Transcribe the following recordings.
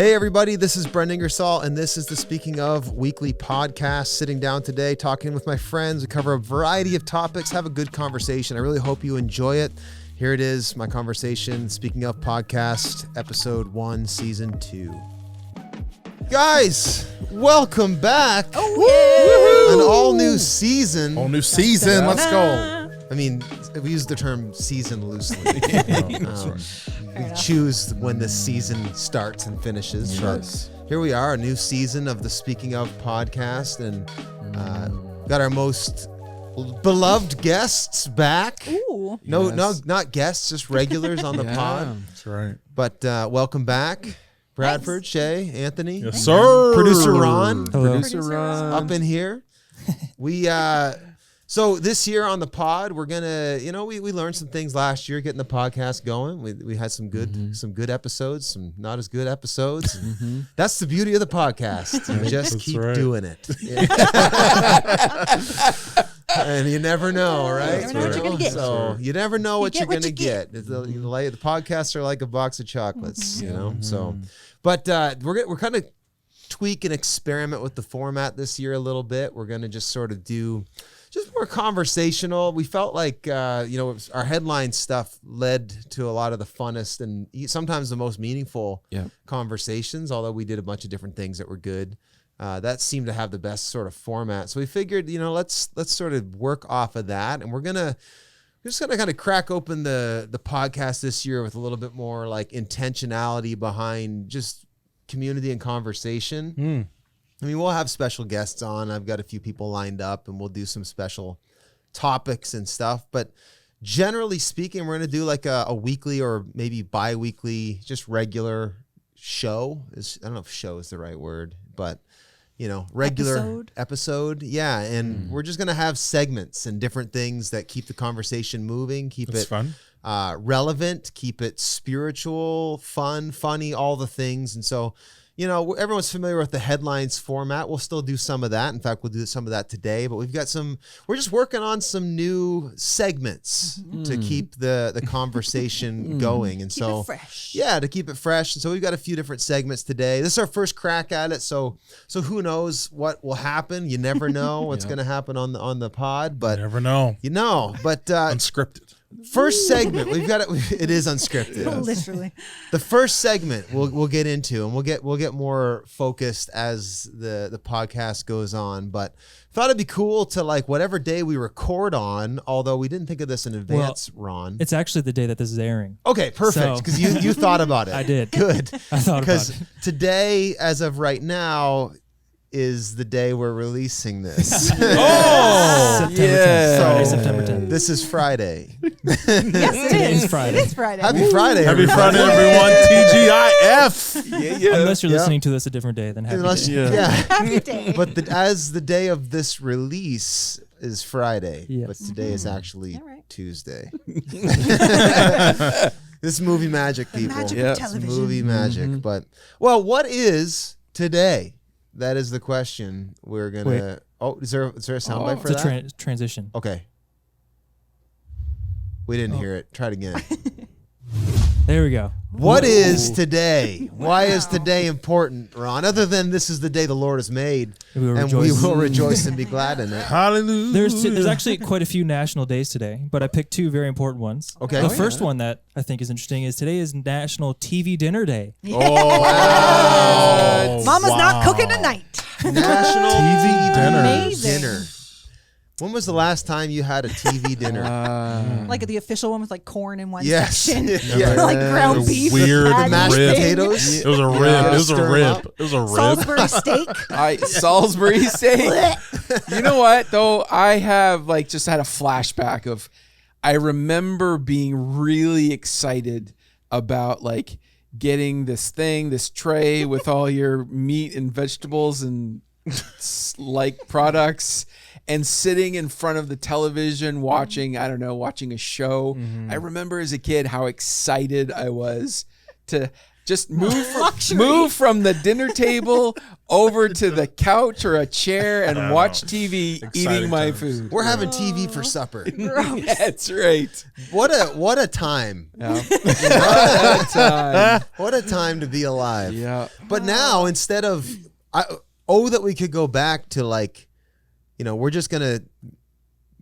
Hey everybody, this is Brent Ingersoll, and this is the Speaking of weekly podcast. Sitting down today, talking with my friends. We cover a variety of topics, have a good conversation. I really hope you enjoy it. Here it is, my conversation, Speaking of podcast, episode 1, season 2. Guys, welcome back. An all new season. Whole new season, let's go. I mean, we use the term season loosely. We choose when the season starts and finishes. Yes. But here we are, a new season of the Speaking of podcast, and got our most beloved guests back. Ooh. No, not guests, just regulars on the pod. That's right. But welcome back, Bradford, Shay, Anthony. Yes, sir. Producer Ron. Hello. Producer Ron. Up in here. We so this year on the pod, we're gonna, we learned some things last year getting the podcast going. We had some good episodes, some not as good episodes. That's the beauty of the podcast. You just keep doing it. And you never know, right? You never know what you're gonna get. So you never know what you're gonna get. get. The podcasts are like a box of chocolates, So, but we're kind of tweak and experiment with the format this year a little bit. We're gonna just sort of do just more conversational. We felt like our headline stuff led to a lot of the funnest and sometimes the most meaningful conversations. Although we did a bunch of different things that were good. That seemed to have the best sort of format. So we figured, let's sort of work off of that, and we're just gonna kind of crack open the podcast this year with a little bit more like intentionality behind just community and conversation. I mean, we'll have special guests on. I've got a few people lined up, and we'll do some special topics and stuff. But generally speaking, we're going to do like a weekly or maybe bi-weekly, just regular show. I don't know if show is the right word, but regular episode. Yeah. And we're just going to have segments and different things that keep the conversation moving, keep it fun. Relevant, keep it spiritual, fun, funny, all the things. And so, everyone's familiar with the headlines format. We'll still do some of that. In fact, we'll do some of that today, but we're just working on some new segments to keep the conversation going. And Keep it fresh. Yeah, to keep it fresh. And so we've got a few different segments today. This is our first crack at it. So who knows what will happen? You never know what's going to happen on the pod, but You never know. But Unscripted. first segment, we've got it is unscripted. Literally. The first segment we'll get into, and we'll get more focused as the podcast goes on. But thought it'd be cool to like whatever day we record on, although we didn't think of this in advance, Ron. It's actually the day that this is airing. Okay, perfect. Because you thought about it. I did. Good. I thought about it. Because today, as of right now, is the day we're releasing this. September 10th. Friday, So, September 10th. This is Friday. Yes, it is. Friday. It is Friday. Happy Friday, Happy everybody. Friday, everyone. TGIF. Unless you're listening to this a different day, then happy day. Happy day. But as the day of this release is Friday, Yes. but today is actually All right. Tuesday. This is movie magic, people. Magic It's of television. movie magic. But what is today? That is the question we're gonna. Wait. Oh, is there a soundbite for It's that? a transition. Okay. We didn't hear it. Try it again. There we go. What is today? Why is today important, Ron? Other than this is the day the Lord has made, We will and rejoice. we will rejoice and be glad in it. Hallelujah. There's actually quite a few national days today, but I picked two very important ones. Okay. The first one that I think is interesting is today is National TV Dinner Day. Wow. Mama's not cooking tonight. National TV dinner. Amazing. dinner. When was the last time you had a TV dinner? Like the official one with like corn in one Yes. section. Yeah. Like ground beef. Weird with mashed patty. potatoes. It was a rib. Yeah. It was a Stir 'em rib. up. It was a rib. Salisbury steak. Salisbury steak. You know what though? I have just had a flashback of I remember being really excited about getting this tray with all your meat and vegetables and products and sitting in front of the television watching a show. I remember as a kid how excited I was to Just move from the dinner table over to the couch or a chair and watch TV eating my food. We're having TV for supper. That's right. What a time. Yeah. What a time. What a time to be alive. Yeah. But now instead of that we could go back to like, we're just gonna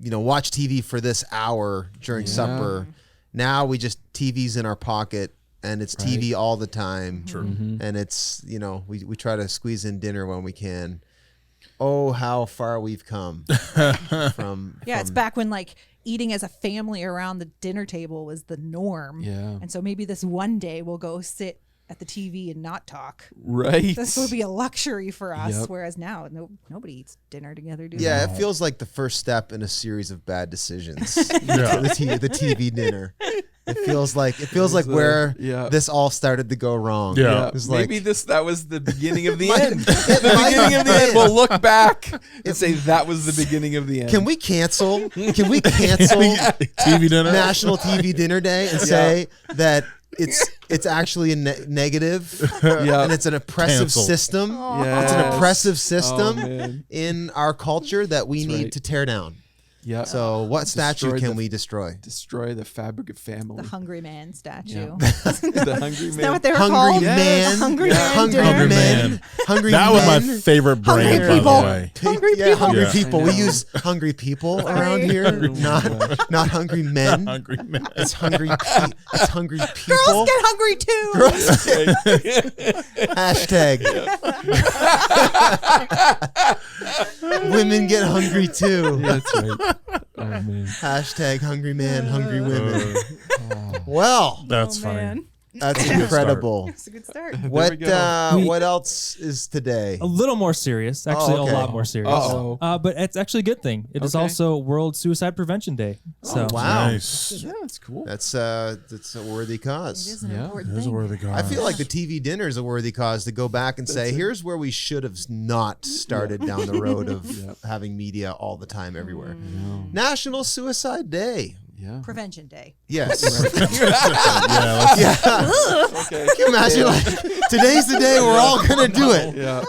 watch TV for this hour during supper. Now we just TV's in our pocket and it's TV all the time. True. And it's we try to squeeze in dinner when we can. Oh, how far we've come from it's back when like eating as a family around the dinner table was the norm. Yeah. And so maybe this one day we'll go sit at the TV and not talk. Right. This would be a luxury for us, Yep. whereas now nobody eats dinner together, do Yeah, they? it feels like the first step in a series of bad decisions. Yeah. the TV dinner. It feels like where this all started to go wrong. Yeah. It's Maybe like, that was the beginning of the Might- end. it The might beginning have of the end. been. We'll look back and say that was the beginning of the end. Can we cancel TV dinner. National TV Dinner Day and say that it's actually a negative and it's an oppressive Cancel. system? Yes. It's an oppressive system man. in our culture that we That's need right. to tear down. Yeah. So what statue Destroy can the- we destroy? Destroy the fabric of family. The Hungry Man statue. Yeah. The hungry Is man. that what they were Hungry called? man. The Hungry Yeah. Man Hungry dinner? Hungry men. Man. Hungry That was my men. favorite brand, Hungry by people. the way. Hungry Yeah, people. hungry Yeah. people. I We know. use hungry people around here, Oh not hungry men. Hungry man. It's hungry. It's hungry people. Girls get hungry too. Hashtag. Women get hungry too. That's right. Oh, man. Hashtag hungry man, hungry women. Well, That's Oh, funny. man. that's Good incredible. It's a good start. What we go. what else is today? A little more serious, actually, okay. a lot more serious. Uh-oh. But it's actually a good thing. It is Okay. also World Suicide Prevention Day. So Wow. Nice. Yeah, that's cool. That's a worthy It cause. is an Yeah, important There's a thing. worthy guy. I feel like the TV dinner is a worthy cause to go back and say, here's where we should have not started down the road of having media all the time everywhere. National Suicide Day. Yeah. Prevention Day. Yes. yeah, yeah. Okay. Can you imagine? Like, today's the day we're all gonna do it. Yeah.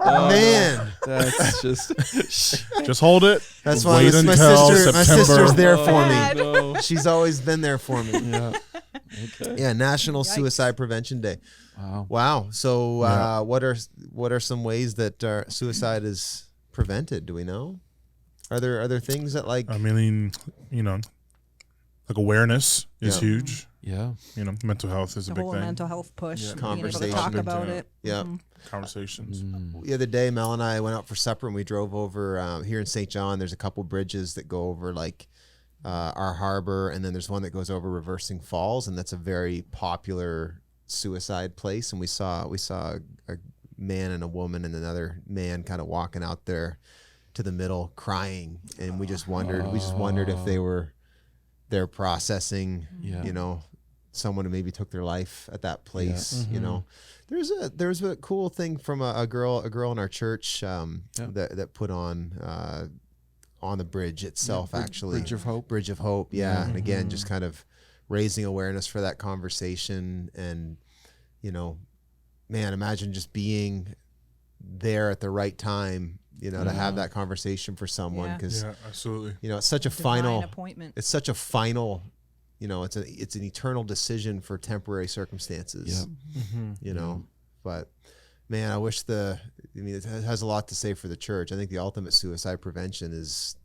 Man, That's just. just hold it. that's why Wait my until sister. My September. sister's there for me. No. She's always been there for me. Yeah. Okay. Yeah, National Suicide Prevention Day. Wow. Wow. So, Yeah. what are some ways that suicide is prevented? Do we know? Are there things that like? I mean, like awareness is Yeah. huge. Yeah. Mental health is a The big whole thing. mental health push. Yeah. Being able to Conversation. talk about Yeah. it. Yeah. Conversations. The other day, Mel and I went out for supper and we drove over here in St. John. There's a couple bridges that go over like our harbor, and then there's one that goes over Reversing Falls, and that's a very popular suicide place. And we saw a man and a woman and another man kind of walking out there to the middle crying, and we just wondered if they're processing, Yeah. someone who maybe took their life at that place. There's a cool thing from a girl in our church that put on the bridge itself, actually. Bridge of Hope, yeah. And again, just kind of raising awareness for that conversation. And, man, imagine just being there at the right time, to have that conversation for someone. Yeah. Because, Yeah, absolutely. it's such a Divine final, appointment. it's such a final, it's an eternal decision for temporary circumstances, but man, I wish it has a lot to say for the church. I think the ultimate suicide prevention is,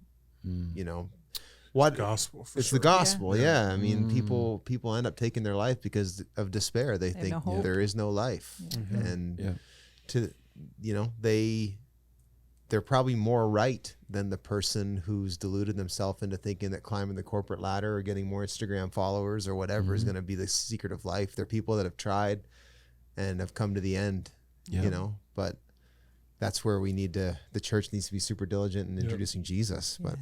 what Gospel. For it's sure. the gospel. Yeah. I mean, people end up taking their life because of despair. They have think no hope. there is no life. And they're probably more right than the person who's deluded themselves into thinking that climbing the corporate ladder or getting more Instagram followers or whatever is going to be the secret of life. They're people that have tried and have come to the end, but that's where the church needs to be super diligent in introducing Jesus. But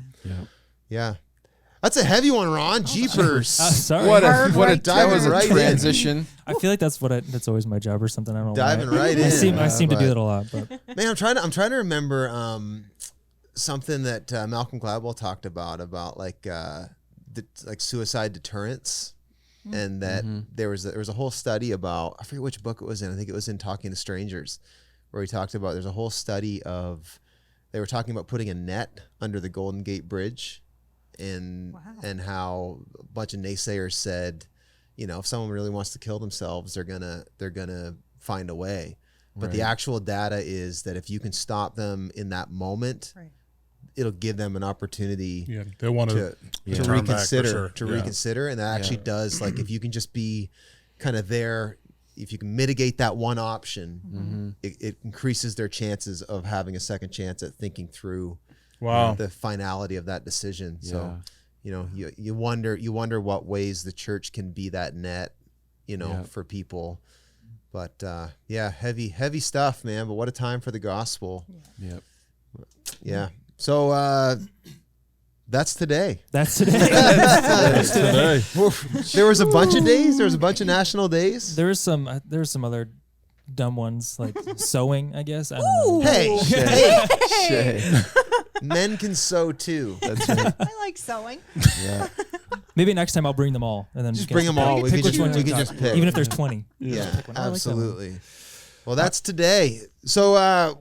yeah. That's a heavy one, Ron. Jeepers. sorry. What a Hard right that was a right in. transition. I feel like that's always my job or something. I don't know. Diving why. right I in. seem to But- do that a lot, but Man, I'm trying to remember something that Malcolm Gladwell talked about like suicide deterrence. and that there was a whole study about, I forget which book it was in. I think it was in Talking to Strangers, where he talked about there's a whole study of, they were talking about putting a net under the Golden Gate Bridge, and how a bunch of naysayers said, you know, if someone really wants to kill themselves, they're gonna find a way. But the actual data is that if you can stop them in that moment, it'll give them an opportunity. Yeah, they want to reconsider, and that actually does, like, if you can just be kind of there, if you can mitigate that one option, it increases their chances of having a second chance at thinking through the finality of that decision. So, you know, you wonder what ways the church can be that net, you know, for people. But heavy stuff, man. But what a time for the gospel. Yeah. So that's today. That's today. That's today. There was a bunch of days. There was a bunch of national days. There was some other dumb ones like sewing, I guess. I don't know. Hey. Men can sew too. That's right. I like sewing. Yeah. Maybe next time I'll bring them all, and then Just bring them all. We Pick can which one just, you talk- just pick. even if there's 20. Yeah, Pick one. I like that one. absolutely. Well, that's today. So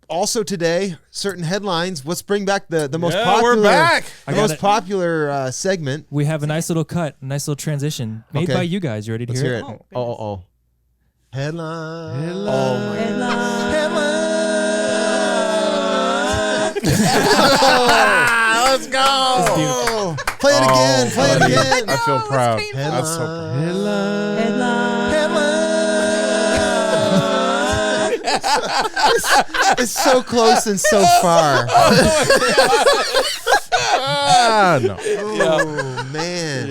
also today, certain headlines. Let's bring back the most popular. We're back. The I got most it. popular segment. We have a nice little cut, a nice little transition made Okay. by you guys. You ready to Let's hear hear it? it. Oh. Headline. Headline. Oh my Let's go. Play it again. Play it buddy. again. I feel proud. painful. That's so proud. It's so close and so far. No. Oh man.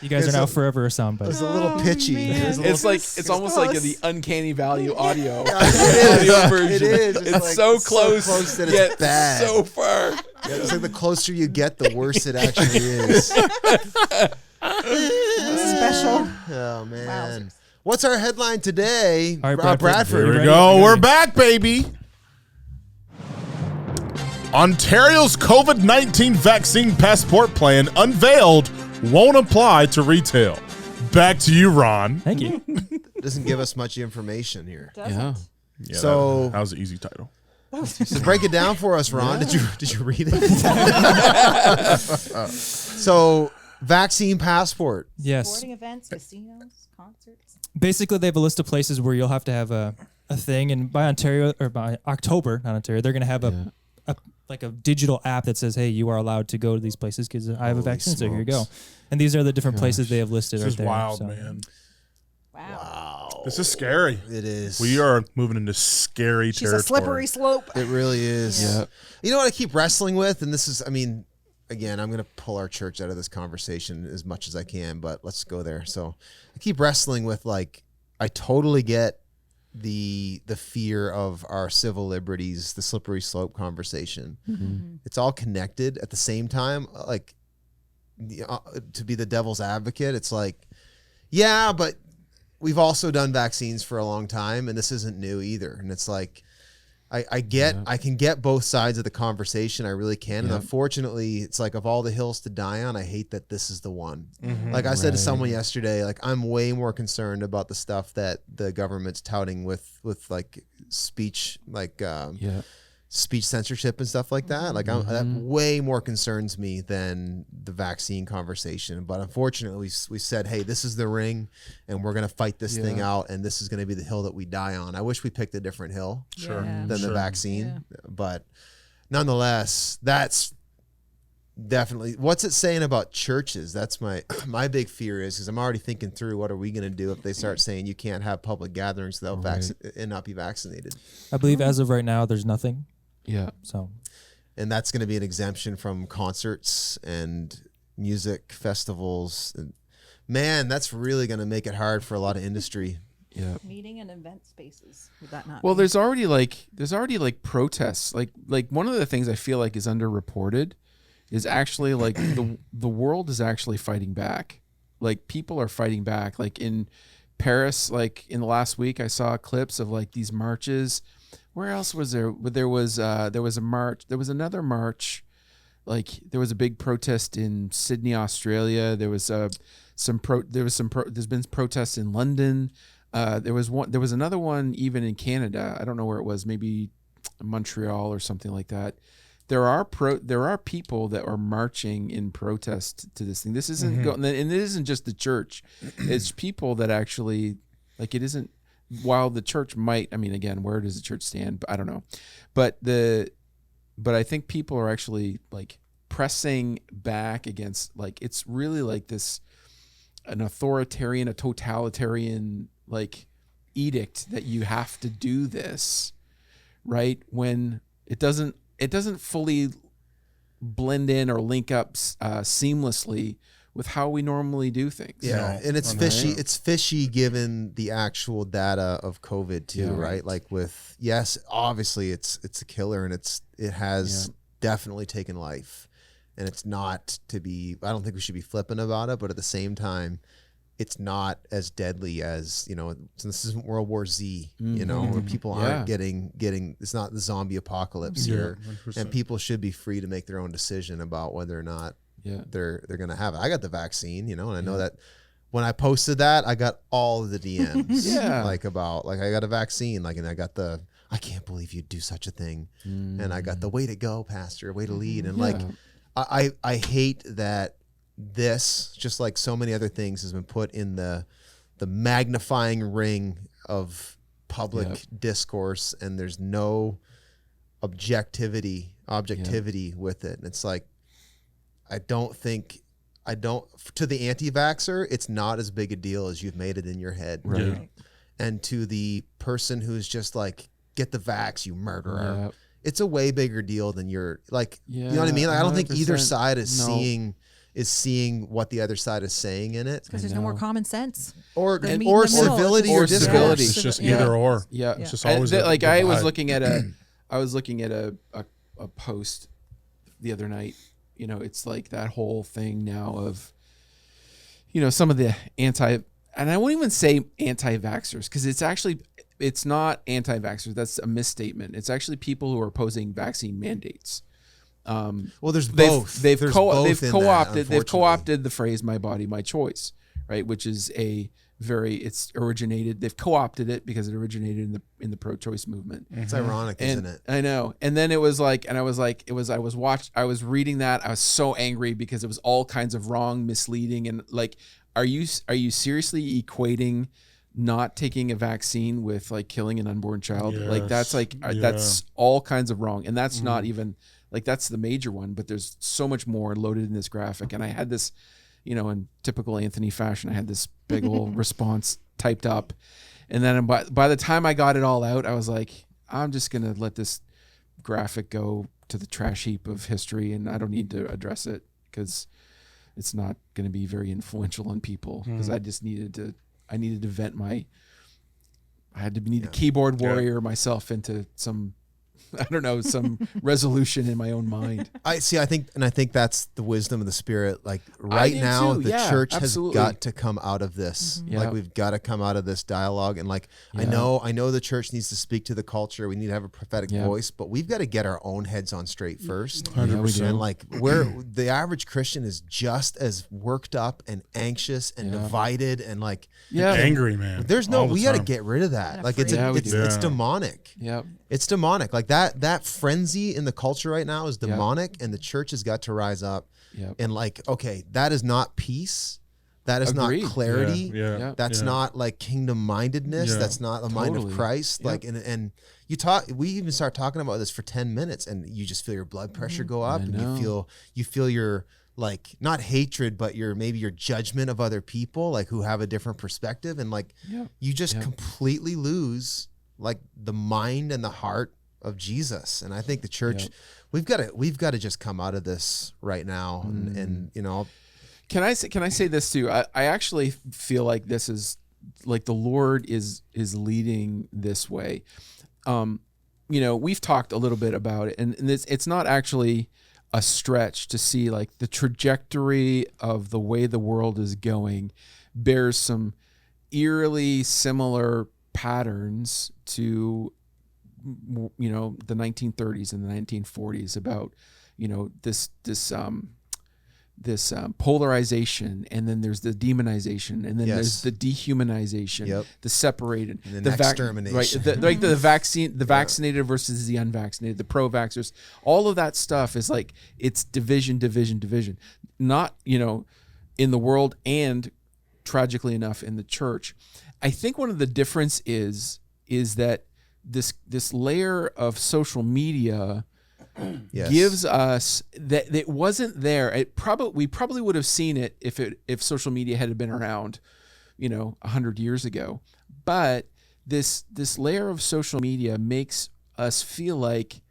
You guys are now forever a It soundbite. was a little pitchy. man. It was a little, It's like it's almost like the uncanny valley audio. it is. version. It is. It's like so close, that yet it's bad. so far. It's like the closer you get, the worse it actually is. Special. Oh man. Wowzers. What's our headline today? All right, Bradford. Here we ready? go. You We're ready? back, baby. Ontario's COVID-19 vaccine passport plan unveiled won't apply to retail. Back to you, Ron. Thank you. Doesn't give us much information here. Yeah. Yeah, So- that was an easy title. So break it down for us, Ron. Did you read it? So vaccine passport. Yes. Sporting events, casinos, concerts. Basically, they have a list of places where you'll have to have a thing, and by October, not Ontario, they're going to have a digital app that says, "Hey, you are allowed to go to these places because I have a Holy vaccine." So here you go. smokes. And these are the different places they have listed This right is there. wild, so. man. Wow. This is scary. It is. We are moving into scary She's territory. a slippery slope. It really is. Yeah. You know what I keep wrestling with, and this is, I mean, again, I'm going to pull our church out of this conversation as much as I can, but let's go there. So I keep wrestling with, like, I totally get the fear of our civil liberties, the slippery slope conversation. It's all connected at the same time. Like, to be the devil's advocate, it's like, yeah, but we've also done vaccines for a long time, and this isn't new either. And it's like, I can get both sides of the conversation. I really can. And unfortunately, it's like, of all the hills to die on, I hate that this is the one. Like I said to someone yesterday, like, I'm way more concerned about the stuff that the government's touting with like speech, like speech censorship and stuff like that. Like that way more concerns me than the vaccine conversation. But unfortunately, we said, hey, this is the ring, and we're going to fight this thing out, and this is going to be the hill that we die on. I wish we picked a different hill Sure. Yeah. than the vaccine. But nonetheless, that's definitely, what's it saying about churches? That's my big fear is, because I'm already thinking through, what are we going to do if they start saying you can't have public gatherings without and not be vaccinated? I believe as of right now, there's nothing. Yeah. So And that's going to be an exemption from concerts and music festivals. And man, that's really going to make it hard for a lot of industry. Yeah. Meeting and event spaces. Would that not Well, be? there's already like protests. Like one of the things I feel like is underreported is actually like the world is actually fighting back. Like people are fighting back. Like in Paris, like in the last week, I saw clips of like these marches. Where else was there? There was a march. There was another march. Like there was a big protest in Sydney, Australia. There was there's been protests in London. There was another one even in Canada. I don't know where it was, maybe Montreal or something like that. There are people that are marching in protest to this thing. This isn't and it isn't just the church. It's people that actually, like, it isn't, while the church might, I mean, again, where does the church stand? I don't know. But I think people are actually like pressing back against, like, it's really like an authoritarian, a totalitarian like edict that you have to do this, right? When it doesn't fully blend in or link up seamlessly with how we normally do things. Yeah, and it's fishy. It's fishy given the actual data of COVID too, right? Like yes, obviously it's a killer, and it has definitely taken life, and it's not to be. I don't think we should be flippant about it, but at the same time, it's not as deadly as, this isn't World War Z, where people aren't getting, it's not the zombie apocalypse here. 100%. And people should be free to make their own decision about whether or not they're going to have it. I got the vaccine, and I know that when I posted that, I got all of the DMs I got a vaccine, and I got I can't believe you'd do such a thing. And I got the way to go, pastor, way to lead. And I hate that this, just like so many other things, has been put in the magnifying ring of public discourse, and there's no objectivity with it. And it's like, to the anti-vaxxer, it's not as big a deal as you've made it in your head. Right. Yeah. And to the person who's just like, get the vax, you murderer. It's a way bigger deal than you're like, you know what I mean? Like, I don't think either side is seeing what the other side is saying in it. Because there's no more common sense. Or civility or discourse. It's just either or. Yeah. It's just always I was looking at a post the other night. It's like that whole thing now of, some of the and I won't even say anti-vaxxers, because it's not anti-vaxxers. That's a misstatement. It's actually people who are opposing vaccine mandates. Well, there's both. They've co-opted the phrase "my body, my choice," right? Which is they've co-opted it because it originated in the pro-choice movement. It's ironic, isn't it? I know. And then I was reading that. I was so angry because it was all kinds of wrong, misleading, and like, are you seriously equating not taking a vaccine with like killing an unborn child? Yes. Like that's all kinds of wrong, and that's not even. Like, that's the major one, but there's so much more loaded in this graphic. And I had this, in typical Anthony fashion, I had this big old response typed up. And then by the time I got it all out, I was like, I'm just going to let this graphic go to the trash heap of history, and I don't need to address it because it's not going to be very influential on people, because I just needed to vent I had to need a keyboard warrior myself into some resolution in my own mind. I think that's the wisdom of the Spirit. Like, right now, the church has got to come out of this. Like, we've got to come out of this dialogue. And like, I know the church needs to speak to the culture. We need to have a prophetic voice, but we've got to get our own heads on straight first. 100%. And like, where the average Christian is just as worked up and anxious and divided and like, angry, man. We got to get rid of that. Like, it's demonic. Yep. It's demonic. Like that frenzy in the culture right now is demonic, and the church has got to rise up and like, okay, that is not peace. That is not clarity. That's not like kingdom mindedness. That's not the mind of Christ. Like, and we even start talking about this for 10 minutes, and you just feel your blood pressure go up, and you feel your, like, not hatred, but maybe your judgment of other people, like, who have a different perspective, and like you just completely lose like the mind and the heart of Jesus. And I think the church, we've got to just come out of this right now. And can I say this too? I actually feel like this is like the Lord is leading this way. We've talked a little bit about it, and it's not actually a stretch to see like the trajectory of the way the world is going bears some eerily similar patterns to the 1930s and the 1940s about this polarization, and then there's the demonization, and then there's the dehumanization, the separated, and the extermination, right? The vaccinated versus the unvaccinated, the pro-vaxxers, all of that stuff is like it's division. Not in the world, and tragically enough in the church. I think one of the difference is that this layer of social media gives us that it wasn't there. We probably would have seen it if social media had been around, 100 years ago. But this layer of social media makes us feel like,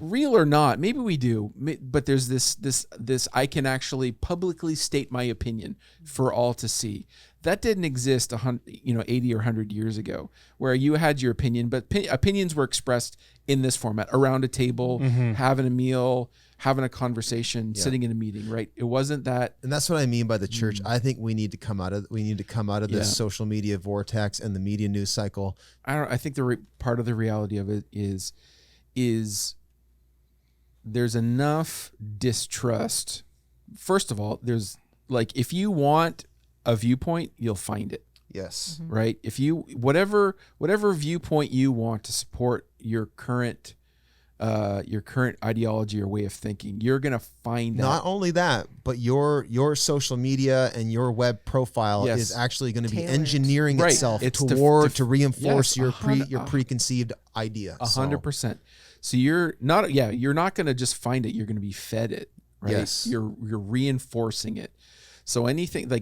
real or not, maybe we do, but there's this I can actually publicly state my opinion for all to see. That didn't exist 80 or 100 years ago, where you had your opinion, but opinions were expressed in this format, around a table, having a meal, having a conversation, sitting in a meeting, right? It wasn't that. And that's what I mean by the church. I think we need to come out of this social media vortex and the media news cycle. I think part of the reality of it is there's enough distrust. First of all, there's if you want a viewpoint, you'll find it. Yes. Right? If you whatever viewpoint you want to support your current ideology or way of thinking, you're going to find that. Not only that, but your social media and your web profile is actually going to be engineering itself to reinforce your preconceived idea. 100%. So you're not going to just find it, you're going to be fed it, right? Yes. You're reinforcing it. So anything I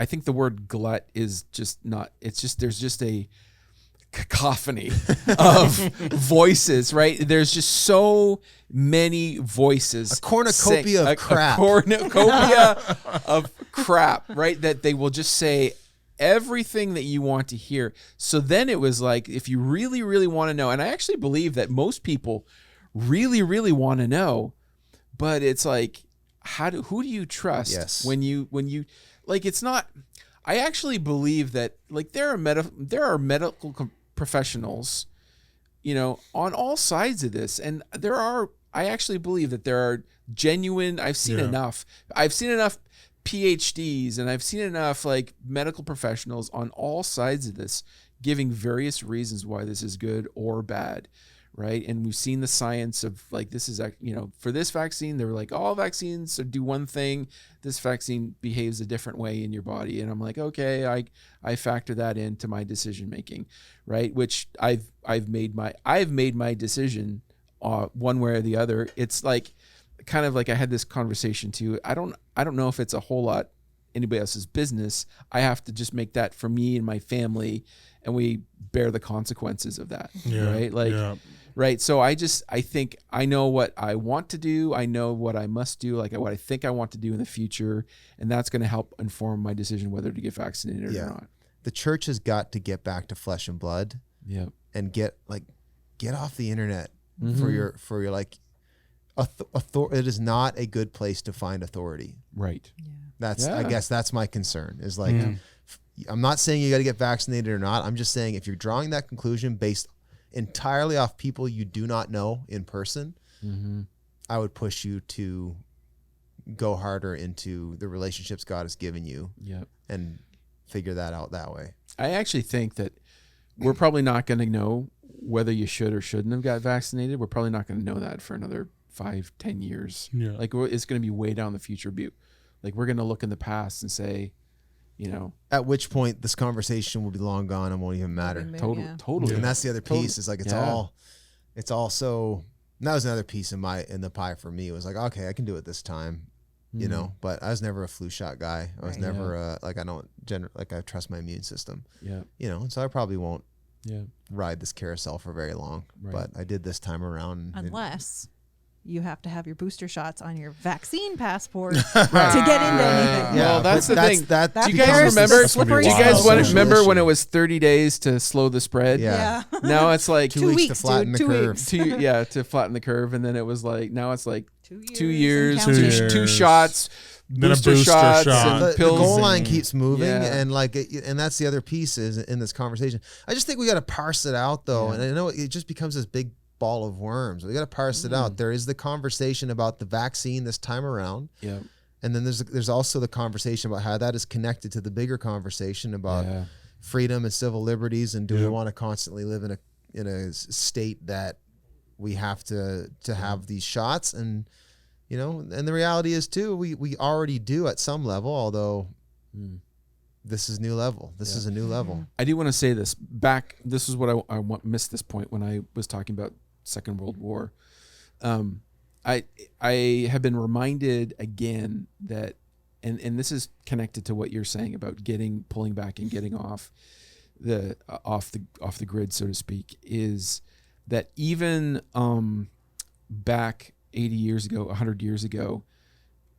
think the word glut is just not, there's just a cacophony of voices, right? There's just so many voices. A cornucopia of crap. A cornucopia of crap, right? That they will just say everything that you want to hear. So then it was like, if you really, really want to know, and I actually believe that most people really, really want to know, but it's like, who do you trust? Yes. when you it's not. I actually believe that there are medical professionals, on all sides of this, and I actually believe that there are genuine. I've seen enough PhDs, and I've seen enough medical professionals on all sides of this giving various reasons why this is good or bad. Right. And we've seen the science of this is, for this vaccine, they were like, all vaccines do one thing. This vaccine behaves a different way in your body. And I'm like, okay, I factor that into my decision making. Right. Which I've made my decision one way or the other. It's I had this conversation too. I don't know if it's a whole lot anybody else's business. I have to just make that for me and my family, and we bear the consequences of that. Right. Right. So I think I know what I want to do. I know what I must do, what I think I want to do in the future. And that's going to help inform my decision whether to get vaccinated or not. The church has got to get back to flesh and blood. Yeah. And get off the internet for your authority. It is not a good place to find authority. Right. Yeah. I guess that's my concern is I'm not saying you got to get vaccinated or not. I'm just saying if you're drawing that conclusion based entirely off people you do not know in person, I would push you to go harder into the relationships God has given you and figure that out that way. I actually think that we're probably not going to know whether you should or shouldn't have got vaccinated. We're probably not going to know that for another 5-10 years. Yeah. It's going to be way down the future. We're going to look in the past and say, at which point this conversation will be long gone and won't even matter. Totally. And that's the other piece is it's all so. That was another piece in the pie for me. It was okay, I can do it this time, but I was never a flu shot guy. I was never I don't I trust my immune system. Yeah. And so I probably won't ride this carousel for very long, but I did this time around. Unless you have to have your booster shots on your vaccine passport to get into anything. Yeah, well, that's the thing. Do you guys remember when it was 30 days to slow the spread? Yeah. Now it's 2 weeks to flatten the curve. To flatten the curve, and then it was now it's 2 years, 2 years, 2 shots, then booster shots, shot. and pills. The goal line keeps moving, and and that's the other piece is in this conversation. I just think we got to parse it out though, and I know it just becomes this big ball of worms. We got to parse it out. There is the conversation about the vaccine this time around. Yeah. And then there's also the conversation about how that is connected to the bigger conversation about freedom and civil liberties, and do we want to constantly live in a state that we have to have these shots? And you know, and the reality is too, we already do at some level, although this is new level. This is a new level. I do want to say this. This is what I missed this point when I was talking about Second World War. I have been reminded again that, and this is connected to what you're saying about pulling back and getting off the grid, so to speak, is that even back 80 years ago, 100 years ago,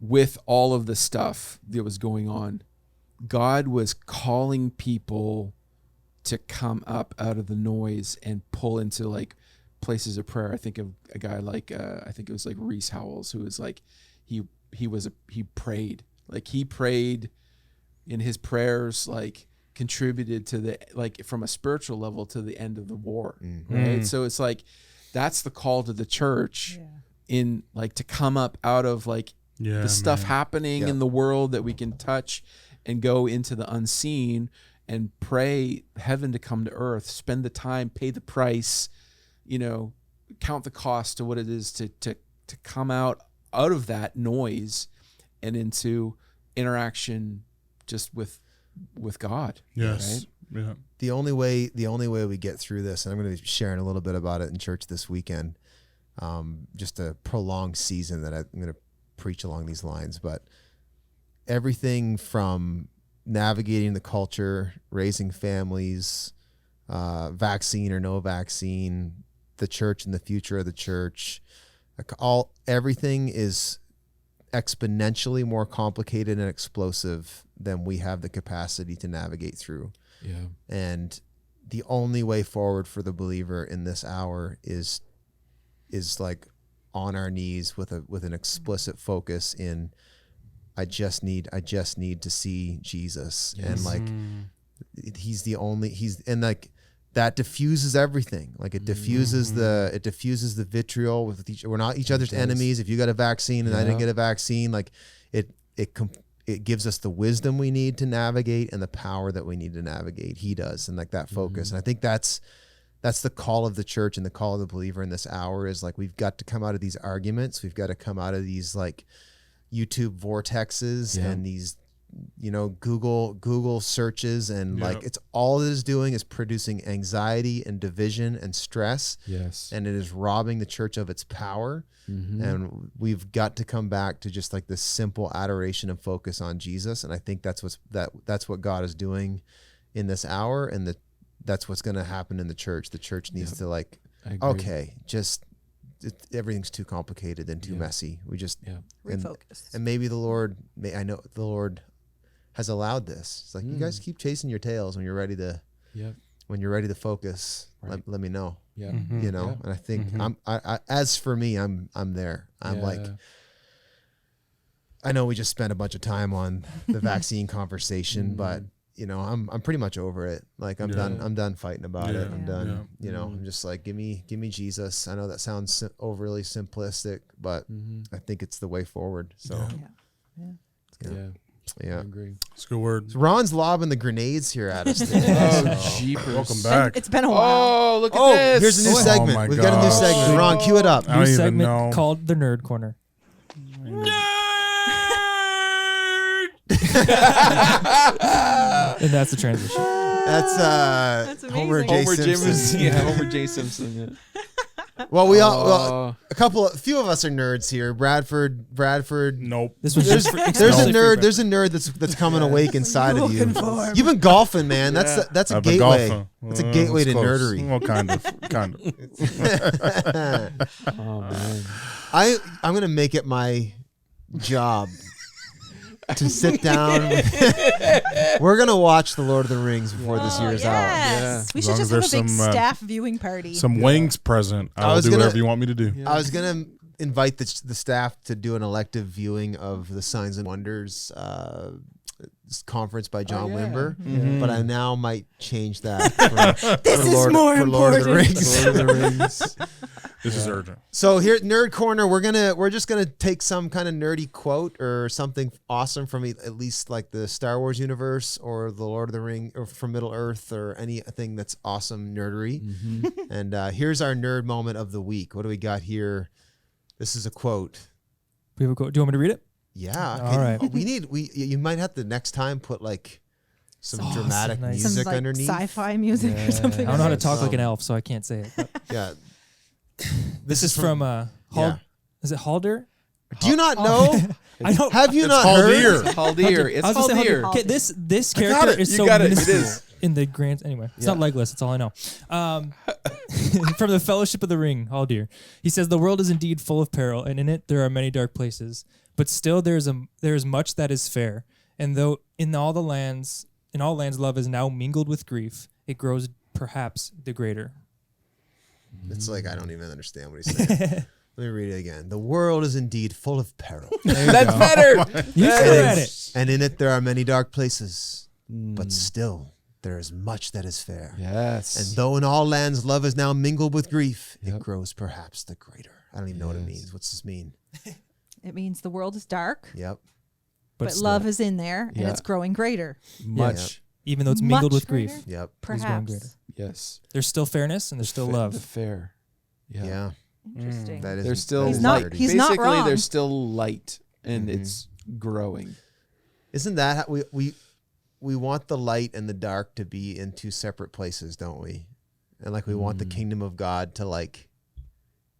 with all of the stuff that was going on, God was calling people to come up out of the noise and pull into like places of prayer. I think of a guy like I think it was like Reese Howells, who was like he prayed. Like he prayed in his prayers, like contributed to the, like from a spiritual level, to the end of the war. Right. So it's like that's the call to the church in like to come up out of like the stuff happening in the world that we can touch and go into the unseen and pray heaven to come to earth, spend the time, pay the price, you know, count the cost to what it is to come out of that noise and into interaction just with God. Yes. Right? Yeah. The only way we get through this, and I'm going to be sharing a little bit about it in church this weekend, just a prolonged season that I'm going to preach along these lines, but everything from navigating the culture, raising families, vaccine or no vaccine, the church and the future of the church, everything is exponentially more complicated and explosive than we have the capacity to navigate through. Yeah. And the only way forward for the believer in this hour is like on our knees with an explicit focus in I just need to see Jesus. And like and like that diffuses everything. Like it diffuses the vitriol with we're not each other's enemies. If you got a vaccine and I didn't get a vaccine, like it gives us the wisdom we need to navigate and the power that we need to navigate. He does. And like that focus. And I think that's the call of the church and the call of the believer in this hour is like, we've got to come out of these arguments. We've got to come out of these like YouTube vortexes and these, you know, Google searches. And like, it's all it is doing is producing anxiety and division and stress. Yes. And it is robbing the church of its power. And we've got to come back to just like this simple adoration and focus on Jesus. And I think that's what God is doing in this hour. And that's what's going to happen in the church. The church needs to like, okay, just everything's too complicated and too messy. We just refocus. And maybe I know the Lord has allowed this. It's like, you guys keep chasing your tails when you're ready to, when you're ready to focus, let me know. Yeah. You know? And I think as for me, I'm there. I'm like, I know we just spent a bunch of time on the vaccine conversation, but you know, I'm pretty much over it. Like I'm done fighting about it. I'm done, you know, I'm just like, give me Jesus. I know that sounds overly simplistic, but I think it's the way forward. So I agree. It's a good word. So Ron's lobbing the grenades here at us today. Oh, jeepers. Welcome back. It's been a while. Oh, look at this. Here's a new segment. my We've got a new gosh. segment. Ron, cue it up. I don't New even segment know. called the Nerd Corner. And that's the transition. That's amazing. Homer J. Homer Simpson. Homer J. Simpson. Yeah. Well, a few of us are nerds here. Bradford. Nope. This was There's just for, a exclusively nerd. for- There's a nerd that's coming awake inside of you. You've been golfing, man. That's a I've been gateway. golfing. That's a gateway to It's close. nerdery. Well, kind of. Oh, man. I'm gonna make it my job to sit down. We're gonna watch The Lord of the Rings before this year's out. Yes. We As should long just as have a there's big some, staff viewing party. Some wings present. I will was do gonna- whatever you want me to do. I was gonna invite the staff to do an elective viewing of the Signs and Wonders conference by John Wimber, but I now might change that. For This is Lord, more for Lord of the important. Rings. Lord of the Rings. This is urgent. So here at Nerd Corner, we're just gonna take some kind of nerdy quote or something awesome from at least like the Star Wars universe or the Lord of the Ring or from Middle Earth or anything that's awesome nerdery. And here's our nerd moment of the week. What do we got here? This is a quote. We have a quote. Do you want me to read it? Yeah. All right. You might have to next time put like some dramatic nice. music Some, like, underneath. sci-fi music or something. I don't know how to like talk like an Um, elf, so I can't say it. But Yeah. this is from yeah. Is it Haldir? Do you not know? I don't. Have you It's not Haldir. heard? Haldir. It's I was gonna say Haldir. Haldir. Okay, this got character it. is You so got it. It minuscule is. in the grand. Anyway, it's not Legolas. That's all I know. From the Fellowship of the Ring, Haldir. He says, "The world is indeed full of peril, and in it there are many dark places. But still, there is much that is fair. And though in all lands, love is now mingled with grief. It grows perhaps the greater." It's like I don't even understand what he's saying. Let me read it again. The world is indeed full of peril, That's better. You said it. and in it there are many dark places. But still, there is much that is fair. Yes. And though in all lands love is now mingled with grief, it grows perhaps the greater. I don't even know what it means. What's this mean? It means the world is dark, Yep. but love is in there, and Yeah. it's growing greater. Much. Even though it's mingled Much with grief, greater? Yep. growing Perhaps. greater. Yes. There's still fairness and there's still The love. fair. Yeah. Yeah. Interesting. That is. There's still that He's is not- nerdy. he's not basically wrong. there's still light and it's growing. Isn't that how we want the light and the dark to be in two separate places, don't we? And like we want the kingdom of God to like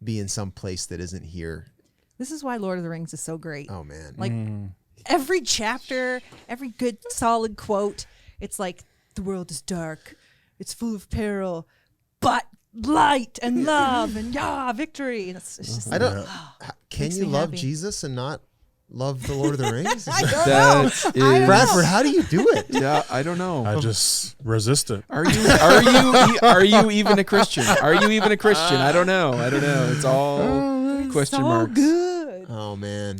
be in some place that isn't here. This is why Lord of the Rings is so great. Oh man. Like every chapter, every good solid quote, it's like the world is dark, it's full of peril, but light and love and victory. And it's just I don't. Can Makes you me love happy. Jesus and not love the Lord of the Rings? I don't know. That I don't is- Bradford, how do you do it? Yeah, I don't know. I just resist it. Are you even a Christian? Are you even a Christian? I don't know. It's all question so marks. good. Oh man.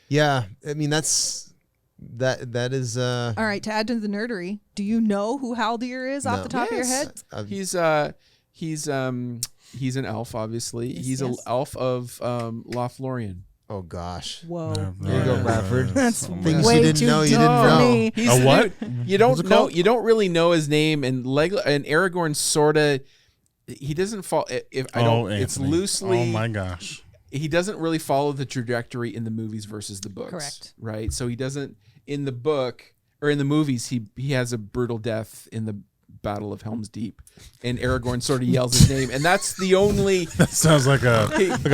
Yeah. I mean that is All right, to add to the nerdery, do you know who Haldir is off No. the top of your head? He's an elf, obviously. He's an yes. elf of Lothlorien. oh gosh. Whoa. There you go, Bradford. That's Things way you didn't too know you dumb didn't for know. me. He's A what? You don't What's it know. called? You don't really know his name, and Aragorn sorta. He doesn't fall. If I don't, it's Anthony. loosely. Oh my gosh. He doesn't really follow the trajectory in the movies versus the books. Correct. Right. So he doesn't in the book or in the movies. He has a brutal death in the Battle of Helm's Deep, and Aragorn sort of yells his name, and that's the only. That sounds like a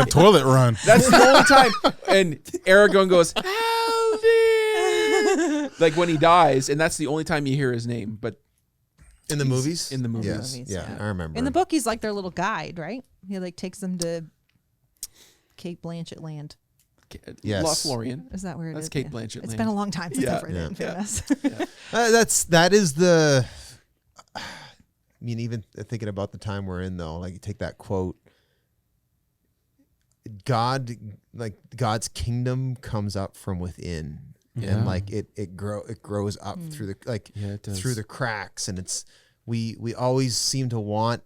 toilet run. That's the only time. And Aragorn goes, Haldir! Like when he dies, and that's the only time you hear his name. But In the movies? in the movies. Yes. Movies, Yeah, yeah. I remember. In the book, he's like their little guide, right? He like takes them to Kate Blanchett land. Yes. Lothlorien. Is that where it That's is? Kate Yeah. Blanchett It's land. been a long time since Yeah. I've read it, in Yeah. fairness. that is the. I mean, even thinking about the time we're in, though, like you take that quote. God's kingdom comes up from within, Yeah. and like it grows up through the Yeah, it does. through the cracks, and it's we always seem to want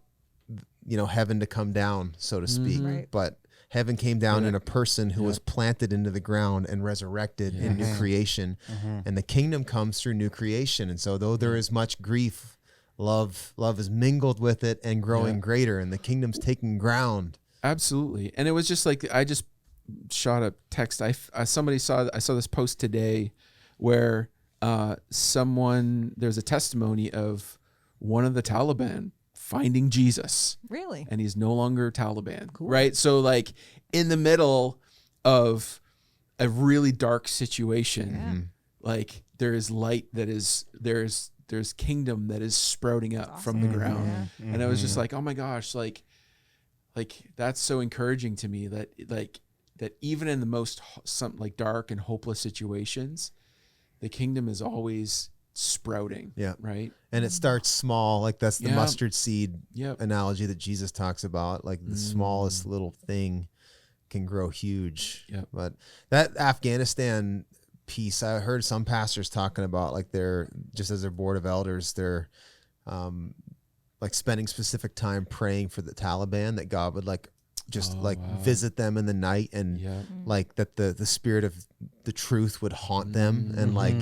heaven to come down, so to speak, Right. but heaven came down in a person who was planted into the ground and resurrected in new creation, and the kingdom comes through new creation. And so though there is much grief, love is mingled with it and growing greater, and the kingdom's taking ground. Absolutely. And it was just like I just shot a text. I saw this post today where there's a testimony of one of the Taliban finding Jesus, Really? and he's no longer Taliban. Right? So like in the middle of a really dark situation, like there is light there's kingdom that is sprouting up from the ground. And I was just like, oh my gosh, like that's so encouraging to me that even in the most dark and hopeless situations, the kingdom is always sprouting. Yeah. Right. And it starts small, like that's the Yeah. mustard seed Yep. analogy that Jesus talks about. Like the smallest little thing can grow huge. Yep. But that Afghanistan piece, I heard some pastors talking about, like they're just as their board of elders, they're like spending specific time praying for the Taliban, that God would like just visit them in the night, and like that the spirit of the truth would haunt them and like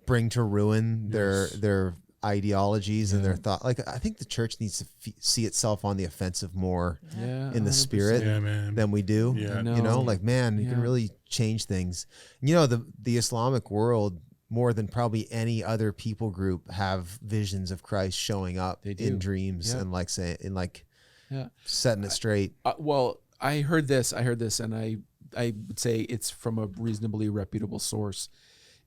bring to ruin their ideologies and their thought. Like I think the church needs to see itself on the offensive more in the 100%. spirit than we do. Yeah. You know, like man, you can really change things. You know, the Islamic world, more than probably any other people group, have visions of Christ showing up in dreams and like saying, and like setting it straight. Well, I heard this, and I would say it's from a reasonably reputable source,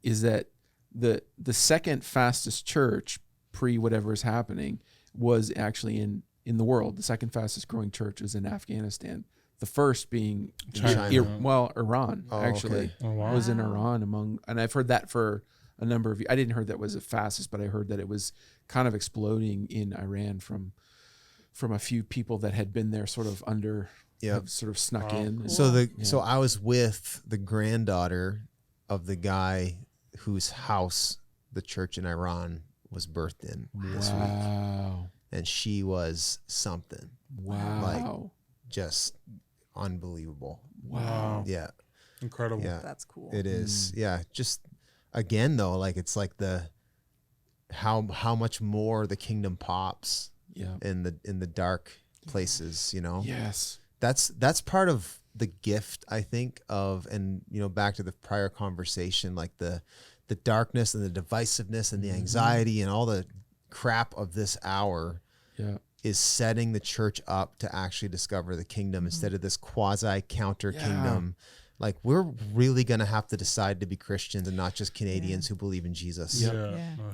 is that the second fastest church pre whatever is happening was actually in the world. The second fastest growing church was in Afghanistan. The first being Iran actually was in Iran and I've heard that for a number of years. I didn't heard that was the fastest, but I heard that it was kind of exploding in Iran from a few people that had been there sort of under, have sort of snuck in. So I was with the granddaughter of the guy whose house the church in Iran was birthed in this week. And she was something. Wow. Like just unbelievable. Wow. Yeah. Incredible. Yeah. That's cool. It is. Yeah. Just again though, like it's like how much more the kingdom pops in the dark places, you know? Yes. That's part of the gift, I think, of, and you know, back to the prior conversation, like the darkness and the divisiveness and the anxiety and all the crap of this hour is setting the church up to actually discover the kingdom instead of this quasi counter kingdom. Like we're really going to have to decide to be Christians and not just Canadians who believe in Jesus.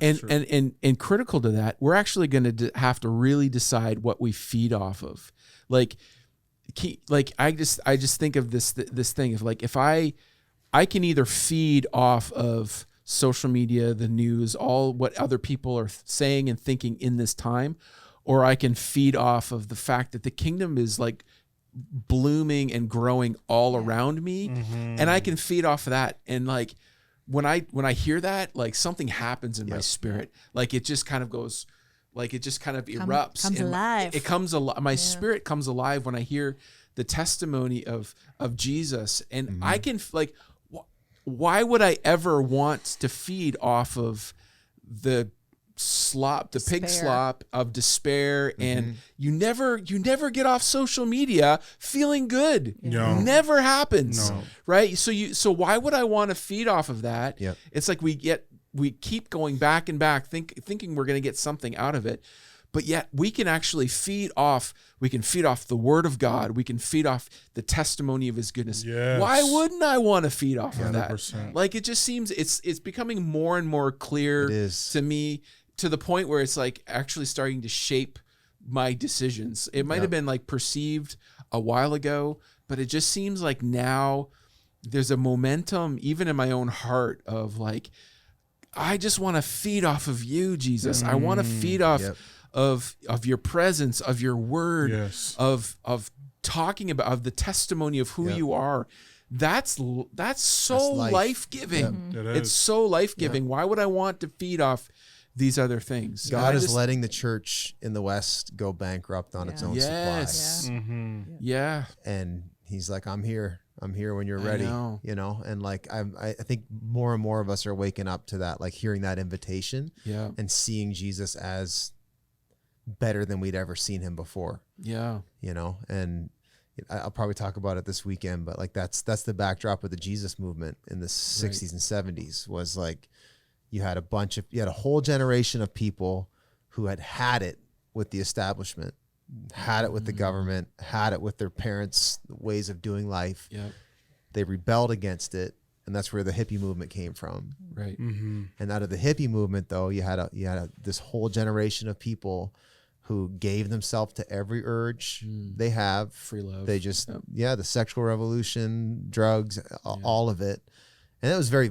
And critical to that, we're actually going to have to really decide what we feed off of. Like I just think of this thing of like, if I can either feed off of social media, the news, all what other people are saying and thinking in this time, or I can feed off of the fact that the kingdom is like blooming and growing all around me, and I can feed off of that. And like when I hear that, like something happens in my spirit. Like it just kind of goes, like it just kind of erupts. Comes alive. It comes alive. My spirit comes alive when I hear the testimony of Jesus, and I can like. Why would I ever want to feed off of the pig slop of despair? And you never get off social media feeling good. No. Never happens. No. Right? So why would I want to feed off of that? Yep. It's like we keep going back and back thinking we're going to get something out of it. But yet we can actually feed off the word of God. We can feed off the testimony of his goodness. Yes. Why wouldn't I want to feed off of that? 100%. Like it just seems it's becoming more and more clear to me, to the point where it's like actually starting to shape my decisions. It might have been like perceived a while ago, but it just seems like now there's a momentum even in my own heart of like, I just want to feed off of you, Jesus. I want to feed off of your presence, of your word, of talking about, of the testimony of who you are. That's so life-giving. It It's is. so life-giving. Why would I want to feed off these other things? God is letting the church in the West go bankrupt on its own supply. Yeah. And he's like, I'm here when you're ready, you know? And like, I think more and more of us are waking up to that, like hearing that invitation and seeing Jesus as better than we'd ever seen him before. Yeah. You know, and I'll probably talk about it this weekend, but like that's the backdrop of the Jesus movement in the 60s and 70s was like you had a whole generation of people who had it with the establishment, had it with the government, had it with their parents' ways of doing life. Yeah. They rebelled against it, and that's where the hippie movement came from. Right. And out of the hippie movement, though, you had this whole generation of people who gave themselves to every urge they have. Free love. They just, the sexual revolution, drugs, all of it. And it was very,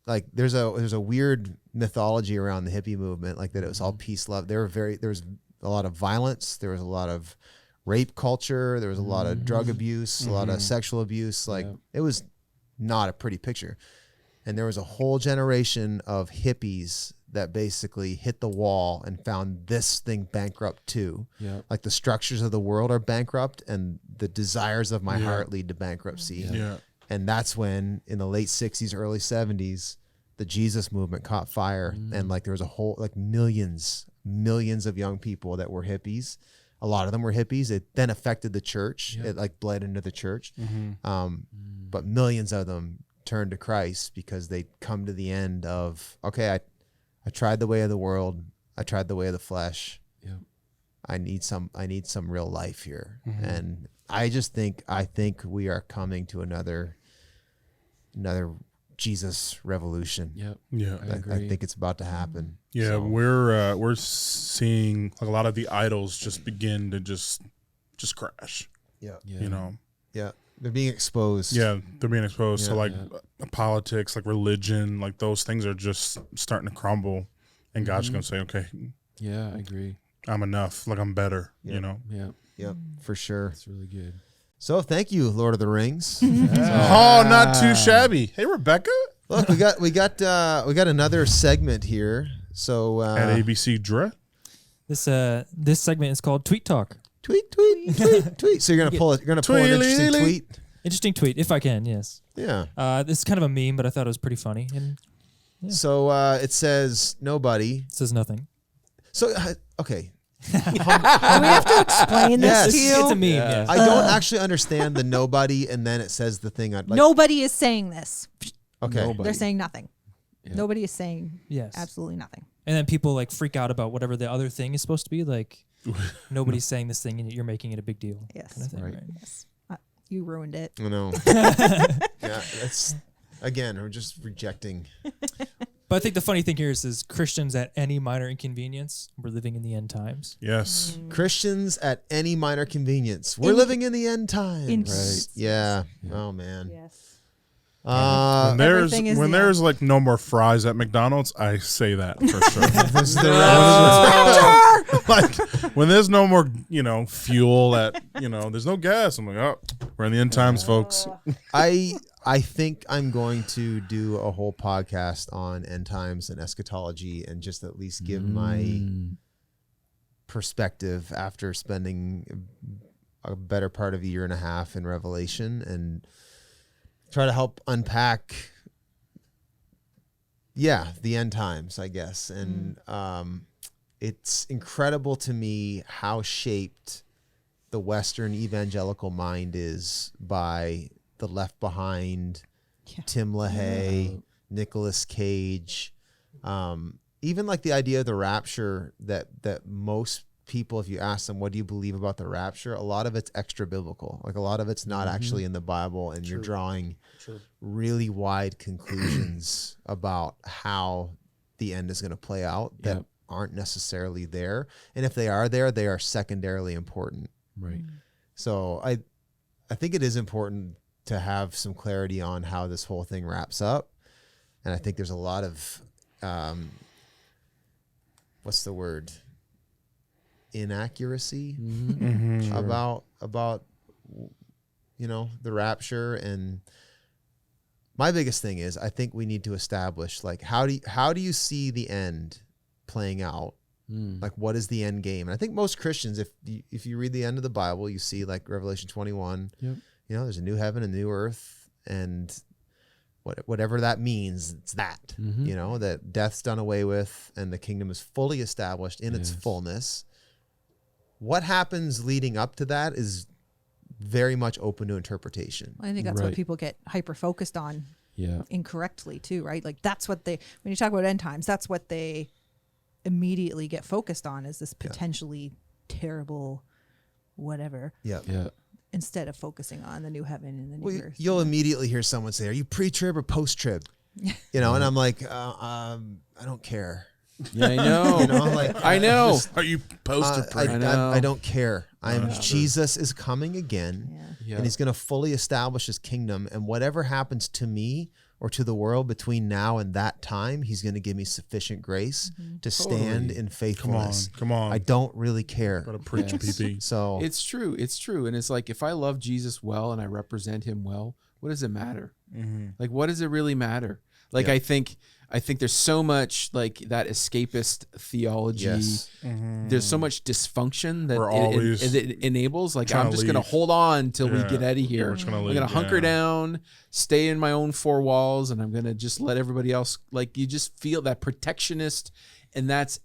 like, there's a weird mythology around the hippie movement, like that it was all peace, love. There was a lot of violence. There was a lot of rape culture. There was a lot of drug abuse, a lot of sexual abuse. Like it was not a pretty picture. And there was a whole generation of hippies that basically hit the wall and found this thing bankrupt too. Yeah. Like the structures of the world are bankrupt and the desires of my heart lead to bankruptcy. Yeah. And that's when in the late 60s, early 70s, the Jesus movement caught fire. And like there was a whole, like millions of young people that were hippies. A lot of them were hippies. It then affected the church. It like bled into the church. But millions of them turned to Christ because they'd come to the end of, okay, I tried the way of the world. I tried the way of the flesh. Yeah. I need some real life here. And I think we are coming to another Jesus revolution. Yep. Yeah. I think it's about to happen. Yeah, So, we're seeing like a lot of the idols just begin to just crash. yeah. You know. Yeah. They're being exposed. Yeah, they're being exposed to like Yeah. politics, like religion, like those things are just starting to crumble, and God's gonna say, "Okay, Yeah, I agree. I'm enough. Like I'm better." Yeah. You know. Yeah, Yep, for sure. that's really good. So thank you, Lord of the Rings. Oh, not too shabby. Hey, Rebecca Look, we got another segment here. So at ABC Dre. This segment is called Tweet Talk. tweet. So you're gonna pull an interesting tweet. Interesting tweet, if I can. Yes. Yeah. This is kind of a meme, but I thought it was pretty funny, and So it says nobody. it says nothing. So okay. Do we have to explain this Yes. to you? It's a meme. Yes. I don't actually understand the nobody, and then it says the thing. I'd like. Nobody is saying this. Okay. Nobody. They're saying nothing. Yeah. Nobody is saying Yes. absolutely nothing. And then people like freak out about whatever the other thing is supposed to be. Like nobody's saying this thing, and you're making it a big deal. Yes. Kind of thing, Right. right? Yes. You ruined it. I know. Yeah. That's again. We're just rejecting. But I think the funny thing here is Christians at any minor inconvenience, we're living in the end times. Yes. Christians at any minor convenience. We're living in the end times. Right. Yeah. Oh man. Yes. When there's everything is when the there's like no more fries at McDonald's, I say that for sure. This is the rapture. Like when there's no more, fuel at, there's no gas. I'm like, oh, we're in the end times, folks. I think I'm going to do a whole podcast on end times and eschatology and just at least give my perspective after spending a better part of a year and a half in Revelation and try to help unpack the end times, I guess. And it's incredible to me how shaped the Western evangelical mind is by the Left Behind, Tim LaHaye, Nicolas Cage, even like the idea of the rapture that most people, if you ask them, what do you believe about the rapture? A lot of it's extra biblical. Like a lot of it's not actually in the Bible, and you're drawing really wide conclusions about how the end is going to play out that aren't necessarily there. And if they are there, they are secondarily important. Right. So I think it is important to have some clarity on how this whole thing wraps up. And I think there's a lot of, what's the word? Inaccuracy about the rapture. And my biggest thing is I think we need to establish, like, how do you see the end playing out? Like, what is the end game? And I think most Christians, if you read the end of the Bible, you see like Revelation 21, there's a new heaven, a new earth, and whatever that means, it's that, that death's done away with and the kingdom is fully established in its fullness. What happens leading up to that is very much open to interpretation. I think that's what people get hyper focused on incorrectly too, right? Like that's what when you talk about end times, that's what they immediately get focused on, is this potentially terrible whatever. Yeah. Instead of focusing on the new heaven and the new earth. You'll immediately hear someone say, "Are you pre-trib or post-trib?" And I'm like, I don't care. Yeah, I know. I know. Are you post or pre? I don't care. Jesus is coming again, and he's going to fully establish his kingdom. And whatever happens to me or to the world between now and that time, he's going to give me sufficient grace to stand in faithfulness. Come on. I don't really care. Gotta preach, PP. So It's true. And it's like, if I love Jesus well and I represent him well, what does it matter? Like, what does it really matter? Like, I think I think there's so much like that escapist theology. Yes. There's so much dysfunction that We're always it enables. Like, trying I'm to just going to leave. hold on till we Yeah. get out of here. We're just gonna I'm leave, going to hunker yeah. down, stay in my own four walls, and I'm going to just let everybody else, like, you just feel that protectionist, and that's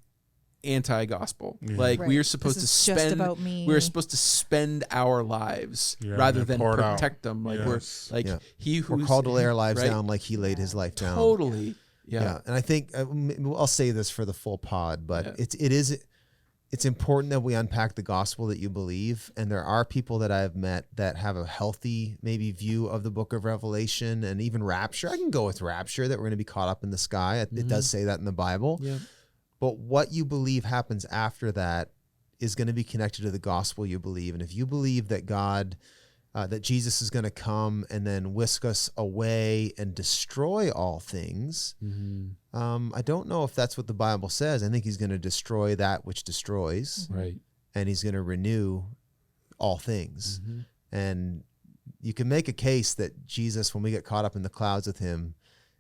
anti-gospel. Like, Right. we are supposed This to is just spend about me. we're supposed to spend our lives rather and than pour it out. protect them. Like, Yes. we're like Yeah. he who's We're called to lay our lives right? down like he laid his life down. Totally. Yeah. Yeah. And I think I'll say this for the full pod, but Yeah. it's important that we unpack the gospel that you believe. And there are people that I've met that have a healthy maybe view of the book of Revelation and even rapture. I can go with rapture, that we're going to be caught up in the sky. It does say that in the Bible. Yeah. But what you believe happens after that is going to be connected to the gospel you believe. And if you believe that that Jesus is going to come and then whisk us away and destroy all things, I don't know if that's what the Bible says. I think he's going to destroy that which destroys, Right. and he's going to renew all things. And you can make a case that Jesus, when we get caught up in the clouds with him,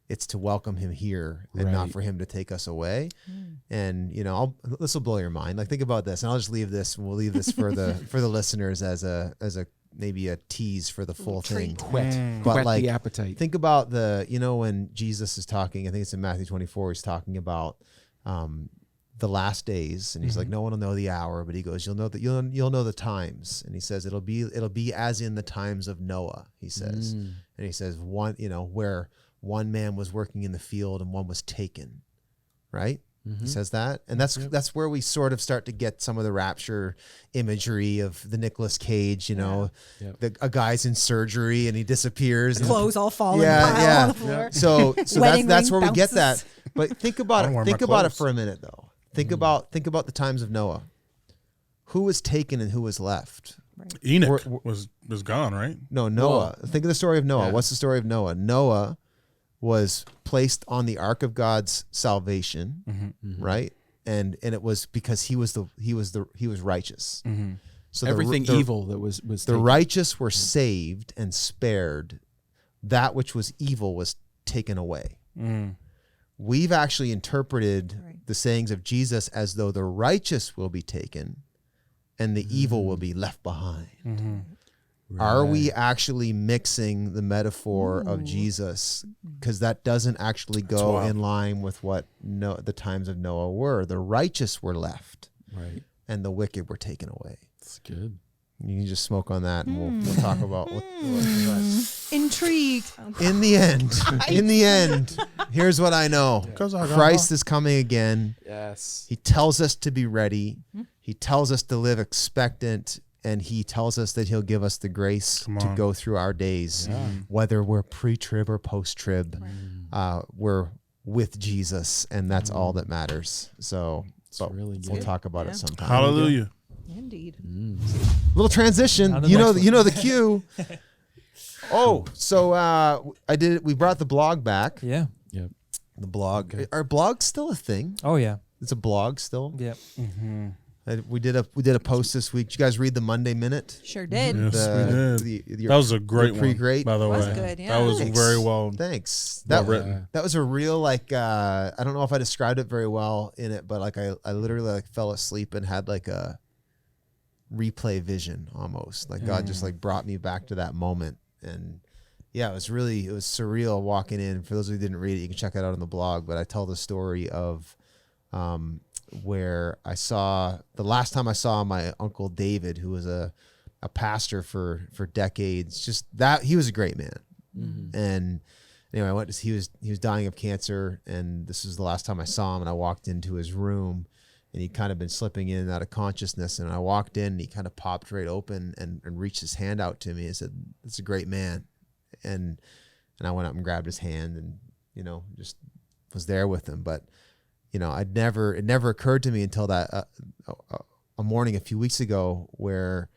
it's to welcome him here and not Right. for him to take us away. And this will blow your mind. Like, think about this, and I'll just leave this, and we'll leave this for the listeners as a maybe a tease for the full thing. Whet But like, the appetite. think about when Jesus is talking, I think it's in Matthew 24, he's talking about the last days, and he's like, no one will know the hour, but he goes, you'll know the times. And he says, it'll be as in the times of Noah, he says. And he says, where one man was working in the field and one was taken, right? He says that. And that's where we sort of start to get some of the rapture imagery of the Nicolas Cage, a guy's in surgery and he disappears. And Clothes all falling on the floor. So Wedding that's ring where we get bounces. that. But think about I don't wear it. my Think about it clothes. for a minute, though. Think about the times of Noah. Who was taken and who was left? Enoch was gone, right? No, Noah. Think of the story of Noah. Yeah. What's the story of Noah? Noah was placed on the ark of God's salvation, right? And it was because he was righteous. So Everything the evil that was the taken. righteous were saved and spared. That which was evil was taken away. We've actually interpreted the sayings of Jesus as though the righteous will be taken and the evil will be left behind. Are we actually mixing the metaphor of Jesus? Because that doesn't actually go wild. in line with what the times of Noah were. The righteous were left Right. and the wicked were taken away. That's good. You can just smoke on that, and we'll talk about what Intrigued. in the end, here's what I know. Christ is coming again. Yes. He tells us to be ready. He tells us to live expectant, and he tells us that he'll give us the grace to go through our days, whether we're pre-trib or post-trib. We're with Jesus, and that's all that matters. So really we'll good. talk about it sometime. Hallelujah. Indeed. Little transition. On to the You next know the cue. So we brought the blog back. Yeah. The blog. Are blogs still a thing? Oh yeah. It's a blog still. Yeah. We did a post this week. Did you guys read the Monday Minute? Sure did. Yes, we did. That was a great one. pretty great. By the Was way. good, yeah. That was Thanks. very well. Thanks. Well written. That was a real I don't know if I described it very well in it, but I literally fell asleep and had a replay vision almost. God just brought me back to that moment. And yeah, it was surreal walking in. For those of you who didn't read it, you can check it out on the blog, but I tell the story of where the last time I saw my uncle David, who was a pastor for decades. Just that he was a great man. And anyway, he was dying of cancer, and this was the last time I saw him. And I walked into his room, and he'd kind of been slipping in and out of consciousness. And I walked in, and he kind of popped right open and reached his hand out to me and said, "That's a great man." And I went up and grabbed his hand, and just was there with him. But it never occurred to me until that a morning a few weeks ago where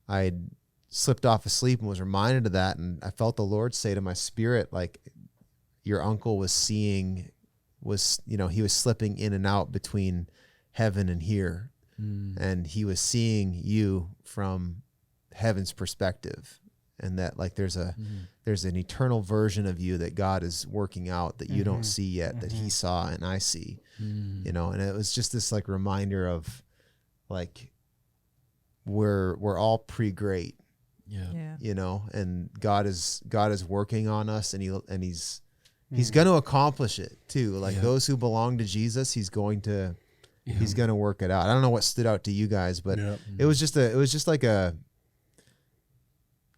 I'd slipped off asleep and was reminded of that, and I felt the Lord say to my spirit, your uncle he was slipping in and out between heaven and here, and he was seeing you from heaven's perspective, and that like there's an eternal version of you that God is working out that you don't see yet, that he saw and I see, you know. And it was just this like reminder of like we're all pretty great, you know, and God is working on us, and he's going to accomplish it too. Like those who belong to Jesus, he's going to work it out. I don't know what stood out to you guys, but it was just like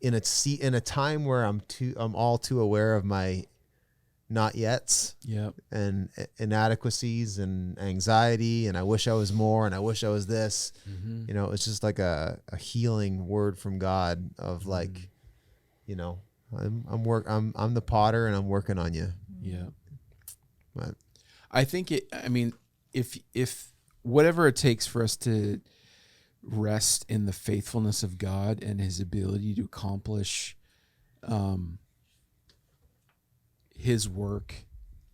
in a time where I'm all too aware of my not yets and inadequacies and anxiety, and I wish I was more, and I wish I was this. You know, it's just like a healing word from God of like, you know, I'm the potter and I'm working on you. Yeah. But I think if whatever it takes for us to rest in the faithfulness of God and his ability to accomplish his work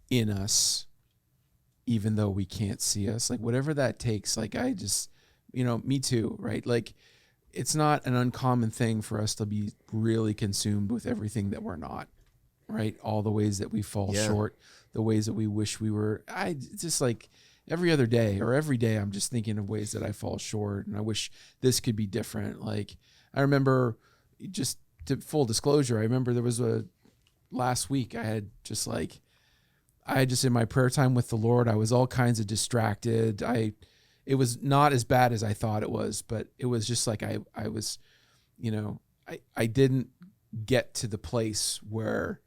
in us, even though we can't see us, like whatever that takes, like I just, you know, me too, right? Like it's not an uncommon thing for us to be really consumed with everything that we're not, right? All the ways that we fall short, the ways that we wish we were. I just like every other day or every day, I'm just thinking of ways that I fall short and I wish this could be different. Like I remember, just to full disclosure, I remember there was last week I had just in my prayer time with the Lord, I was all kinds of distracted. It was not as bad as I thought it was, but it was just like I was, you know, I didn't get to the place where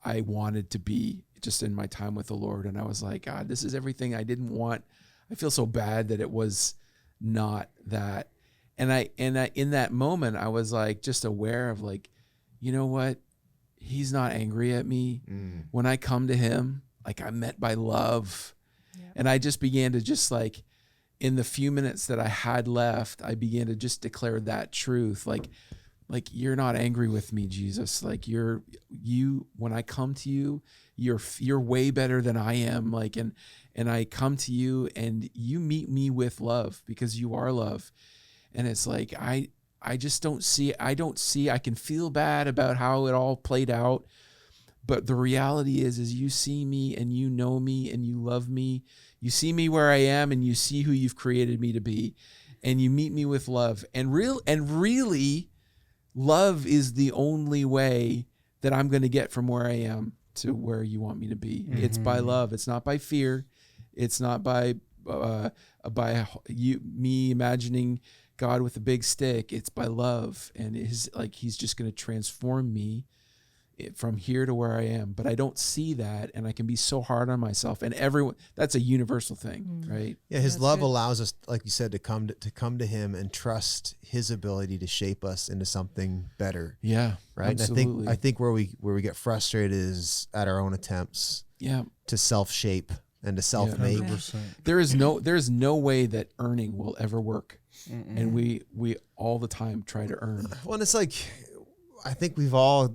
I wanted to be just in my time with the Lord. And I was like, God, this is everything I didn't want. I feel so bad that it was not that. And I in that moment, I was like, just aware of like, you know what? He's not angry at me. When I come to him, like I'm met by love. And I just began to just like, in the few minutes that I had left, I began to just declare that truth. Like you're not angry with me, Jesus. Like when I come to you, you're way better than I am. Like, and I come to you and you meet me with love because you are love. And it's like, I just don't see, I can feel bad about how it all played out. But the reality is you see me and you know me and you love me. You see me where I am and you see who you've created me to be, and you meet me with love. And really, love is the only way that I'm going to get from where I am to where you want me to be. It's by love. It's not by fear. It's not by me imagining God with a big stick. It's by love, and he's just going to transform me from here to where I am. But I don't see that, and I can be so hard on myself. And everyone, that's a universal thing, right? Yeah, his love allows us, like you said, to come to him and trust his ability to shape us into something better. Yeah, right. Absolutely. And I think where we get frustrated is at our own attempts. To self-shape and to self-make. There is no way that earning will ever work, and we all the time try to earn. Well, it's like, I think we've all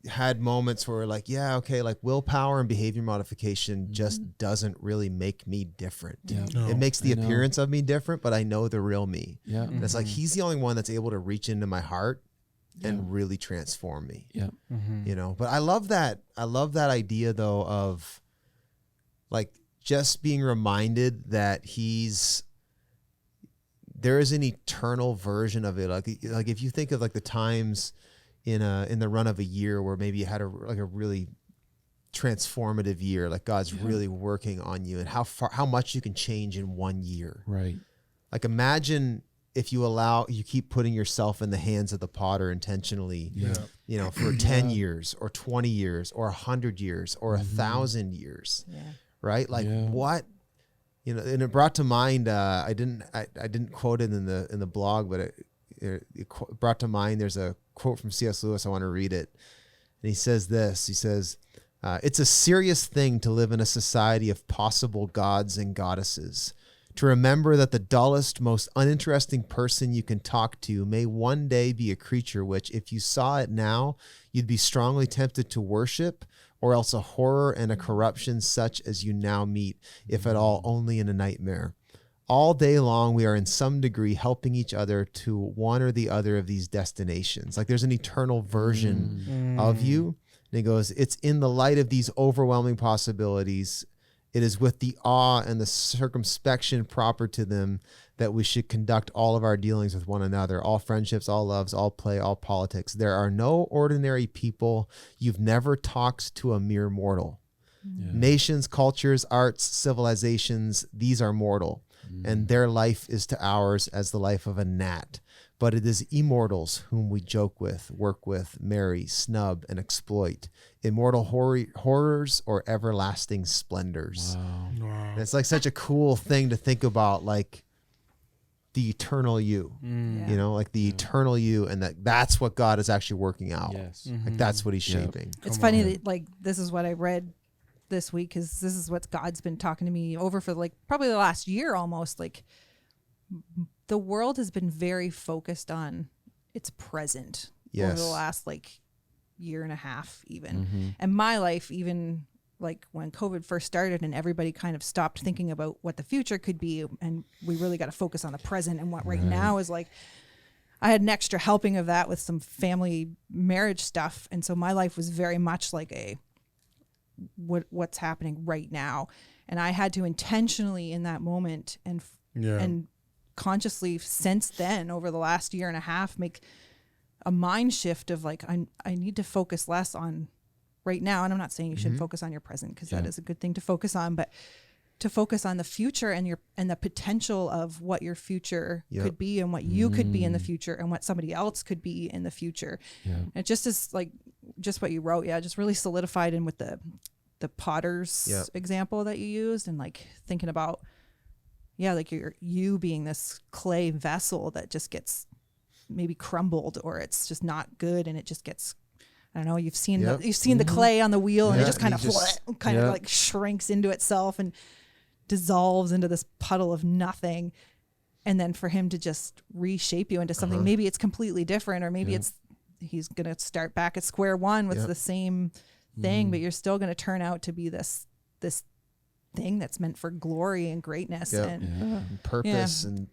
had moments where like, like willpower and behavior modification just doesn't really make me different. It makes the appearance of me different, but I know the real me. And it's like, he's the only one that's able to reach into my heart and really transform me. You know, but I love that idea though of like just being reminded that there is an eternal version of it. Like if you think of like the times in the run of a year where maybe you had a really transformative year, like God's really working on you, and how much you can change in 1 year. Right. Like imagine if you keep putting yourself in the hands of the potter intentionally, you know, for 10 years or 20 years or 100 years or 1,000 years. Right. Like what, you know, and it brought to mind, I didn't quote it in the blog, but it brought to mind, there's a quote from C.S. Lewis. I want to read it. And he says this, it's a serious thing to live in a society of possible gods and goddesses, to remember that the dullest, most uninteresting person you can talk to may one day be a creature which, if you saw it now, you'd be strongly tempted to worship, or else a horror and a corruption such as you now meet, if at all only in a nightmare. all day long, we are in some degree helping each other to one or the other of these destinations. Like there's an eternal version of you. And he goes, it's in the light of these overwhelming possibilities. It is with the awe and the circumspection proper to them that we should conduct all of our dealings with one another, all friendships, all loves, all play, all politics. There are no ordinary people. You've never talked to a mere mortal. Yeah. Nations, cultures, arts, civilizations, these are mortal. And their life is to ours as the life of a gnat. But it is immortals whom we joke with, work with, marry, snub, and exploit. Immortal horrors or everlasting splendors. Wow. And it's like such a cool thing to think about, like the eternal you, you know, like the eternal you, and that's what God is actually working out. Yes. Like that's what he's shaping. It's funny that like this is what I read this week, because this is what God's been talking to me over for like probably the last year almost. Like the world has been very focused on its present over the last like year and a half even. And my life, even like when COVID first started and everybody kind of stopped thinking about what the future could be, and we really got to focus on the present and what right now is like. I had an extra helping of that with some family marriage stuff, and so my life was very much like a what's happening right now, and I had to intentionally in that moment and consciously since then over the last year and a half make a mind shift of like I need to focus less on right now. And I'm not saying you should focus on your present, because that is a good thing to focus on, but to focus on the future and the potential of what your future could be and what you could be in the future and what somebody else could be in the future. And it just is like just what you wrote, just really solidified in with the potter's example that you used, and like thinking about like you being this clay vessel that just gets maybe crumbled, or it's just not good, and it just gets, I don't know, you've seen the clay on the wheel, and it just kind of like shrinks into itself and dissolves into this puddle of nothing. And then for him to just reshape you into something, maybe it's completely different, or maybe he's going to start back at square one with the same thing, but you're still going to turn out to be this thing that's meant for glory and greatness and purpose. And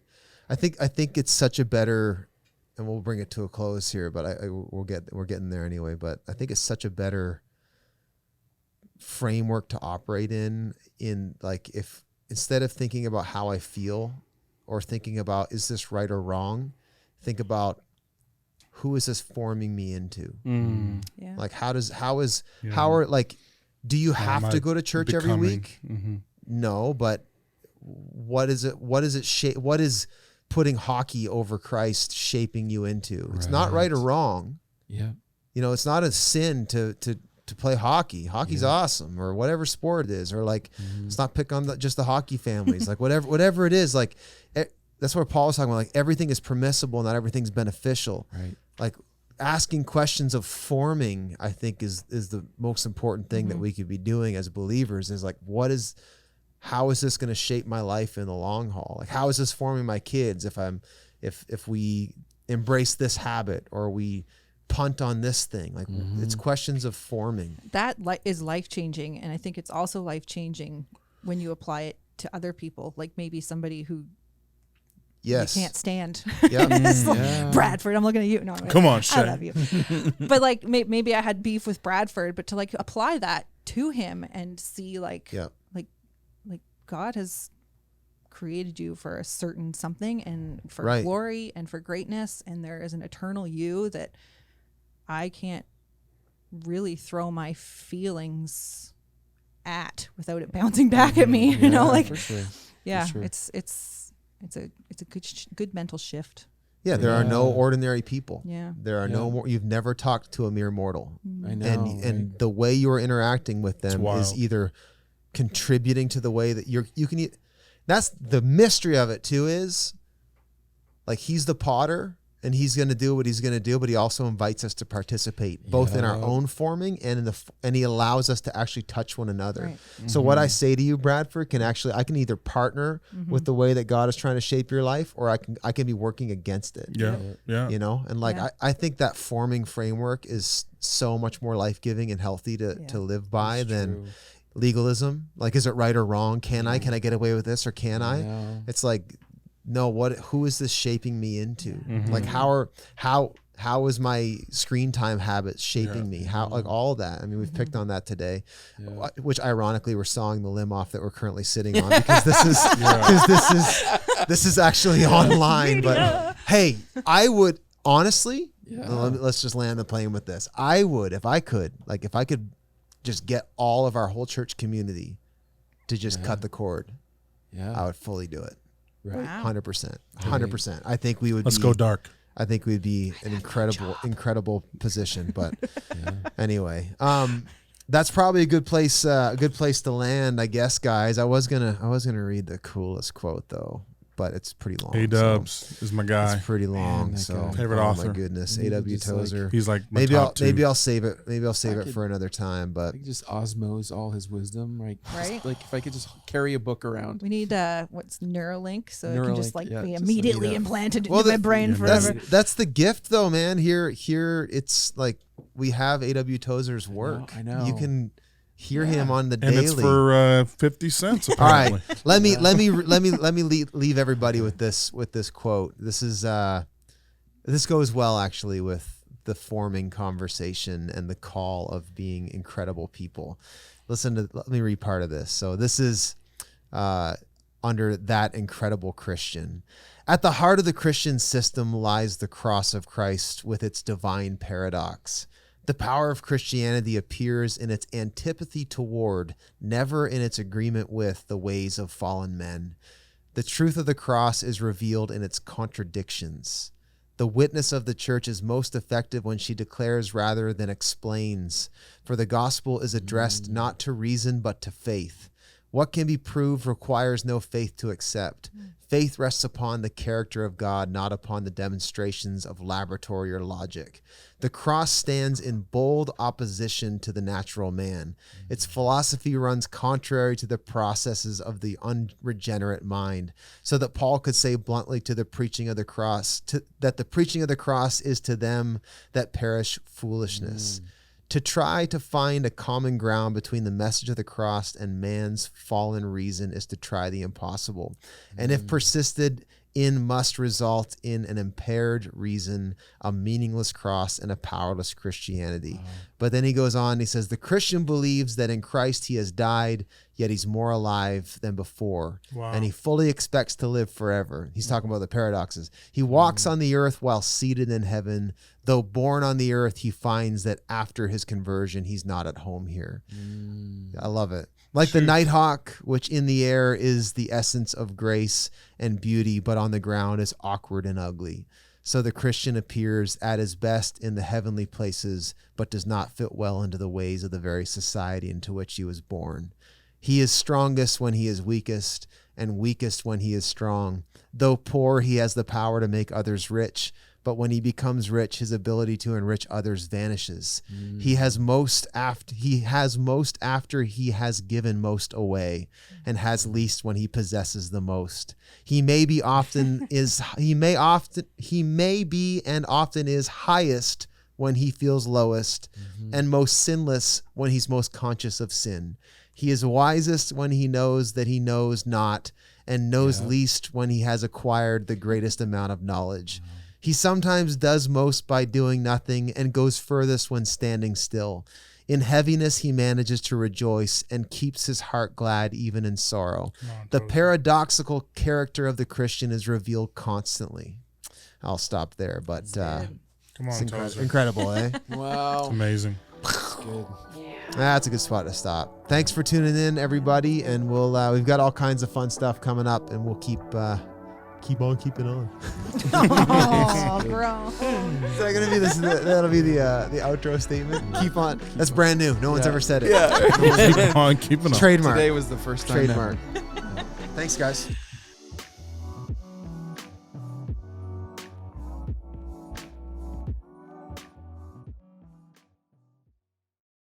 I think it's such a better, and we'll bring it to a close here, but we're getting there anyway. But I think it's such a better framework to operate in like, if instead of thinking about how I feel or thinking about is this right or wrong, think about who is this forming me into? Like how are like, do you have to go to church every week? No, but what is it? What is putting hockey over Christ shaping you into? It's not right or wrong. You know, it's not a sin to play hockey. Hockey's awesome, or whatever sport it is, or like it's not pick on just the hockey families. Like whatever it is, like that's what Paul was talking about. Like everything is permissible, not everything's beneficial. Right. Like asking questions of forming, I think is the most important thing that we could be doing as believers. Is like, how is this going to shape my life in the long haul? Like, how is this forming my kids if we embrace this habit or we punt on this thing? Like it's questions of forming. That is life-changing. And I think it's also life-changing when you apply it to other people, like maybe somebody who you can't stand. Like, Bradford, I'm looking at you. No, come on, Shay. I love you. But like maybe I had beef with Bradford, but to like apply that to him and see like God has created you for a certain something and for glory and for greatness, and there is an eternal you that I can't really throw my feelings at without it bouncing back at me. You know, like for sure. It's a good mental shift. Yeah, there are no ordinary people. Yeah, there are no more. You've never talked to a mere mortal. I know, and the way you are interacting with them is either contributing to the way that you can. That's the mystery of it too. Is like he's the potter and he's going to do what he's going to do, but he also invites us to participate both in our own forming and and he allows us to actually touch one another. Right. So what I say to you, Bradford, I can either partner with the way that God is trying to shape your life, or I can be working against it. Yeah. You know, and like I think that forming framework is so much more life-giving and healthy to live by than legalism. Like, is it right or wrong? Can I get away with this or can I? No. It's like, no, who is this shaping me into? Like, how is my screen time habits shaping me? How, like, all of that. I mean, we've picked on that today, which ironically we're sawing the limb off that we're currently sitting on because this is actually online. But hey, I would honestly, let's just land the plane with this. I would, if I could just get all of our whole church community to just cut the cord, I would fully do it. Right. Wow. 100%. I think we would. Let's go dark. I think we'd be an incredible position. But anyway, that's probably a good place to land, I guess, guys. I was gonna read the coolest quote though, but it's pretty long. A-Dubs is my guy. It's pretty long. that So guy. Favorite author. my goodness, Maybe A.W. just, like, Tozer. He's like my maybe top two. I'll save it. Maybe I'll save it could- for another time. But I could just osmose all his wisdom, right? Right. Just, like if I could just carry a book around. We need what's Neuralink, so it can just Neuralink, like yeah, be just immediately like- implanted Well, into my brain forever. that's the gift though, man. Here it's like we have A.W. Tozer's work. I know. You can hear him on the and daily. it's for 50 cents. All Apparently. right, let me leave everybody with this quote. This is this goes well actually with the forming conversation and the call of being incredible people. Let me read part of this. So this is under that incredible Christian. At the heart of the Christian system lies the cross of Christ with its divine paradox. The power of Christianity appears in its antipathy toward, never in its agreement with, the ways of fallen men. The truth of the cross is revealed in its contradictions. The witness of the church is most effective when she declares rather than explains, for the gospel is addressed not to reason but to faith. What can be proved requires no faith to accept. Faith rests upon the character of God, not upon the demonstrations of laboratory or logic. The cross stands in bold opposition to the natural man. Its philosophy runs contrary to the processes of the unregenerate mind, so that Paul could say bluntly to the preaching of the cross, that the preaching of the cross is to them that perish foolishness. To try to find a common ground between the message of the cross and man's fallen reason is to try the impossible. And if persisted in, must result in an impaired reason, a meaningless cross, and a powerless Christianity. But then he goes on, he says, the Christian believes that in Christ he has died, yet he's more alive than before. Wow. And he fully expects to live forever. He's talking about the paradoxes. He walks on the earth while seated in heaven. Though born on the earth, he finds that after his conversion, he's not at home here. I love it. Like the nighthawk, which in the air is the essence of grace and beauty, but on the ground is awkward and ugly. So the Christian appears at his best in the heavenly places, but does not fit well into the ways of the very society into which he was born. He is strongest when he is weakest, and weakest when he is strong. Though poor, he has the power to make others rich, but when he becomes rich, his ability to enrich others vanishes. He has most after he has given most away, and has least when he possesses the most. He may be and often is highest when he feels lowest, and most sinless when he's most conscious of sin. He is wisest when he knows that he knows not, and knows least when he has acquired the greatest amount of knowledge. He sometimes does most by doing nothing, and goes furthest when standing still. In heaviness he manages to rejoice, and keeps his heart glad even in sorrow. The paradoxical character of the Christian is revealed constantly. I'll stop there, but Come on, Tozer. incredible, eh? Wow. Amazing. Good. That's a good spot to stop. Thanks for tuning in, everybody, and we've got all kinds of fun stuff coming up, and we'll keep on keeping on. Oh, bro. Is that gonna be this? That'll be the outro statement. Keep on. That's brand new. No one's ever said it. Keep on keeping on. Trademark. Today was the first time. Trademark. Thanks, guys.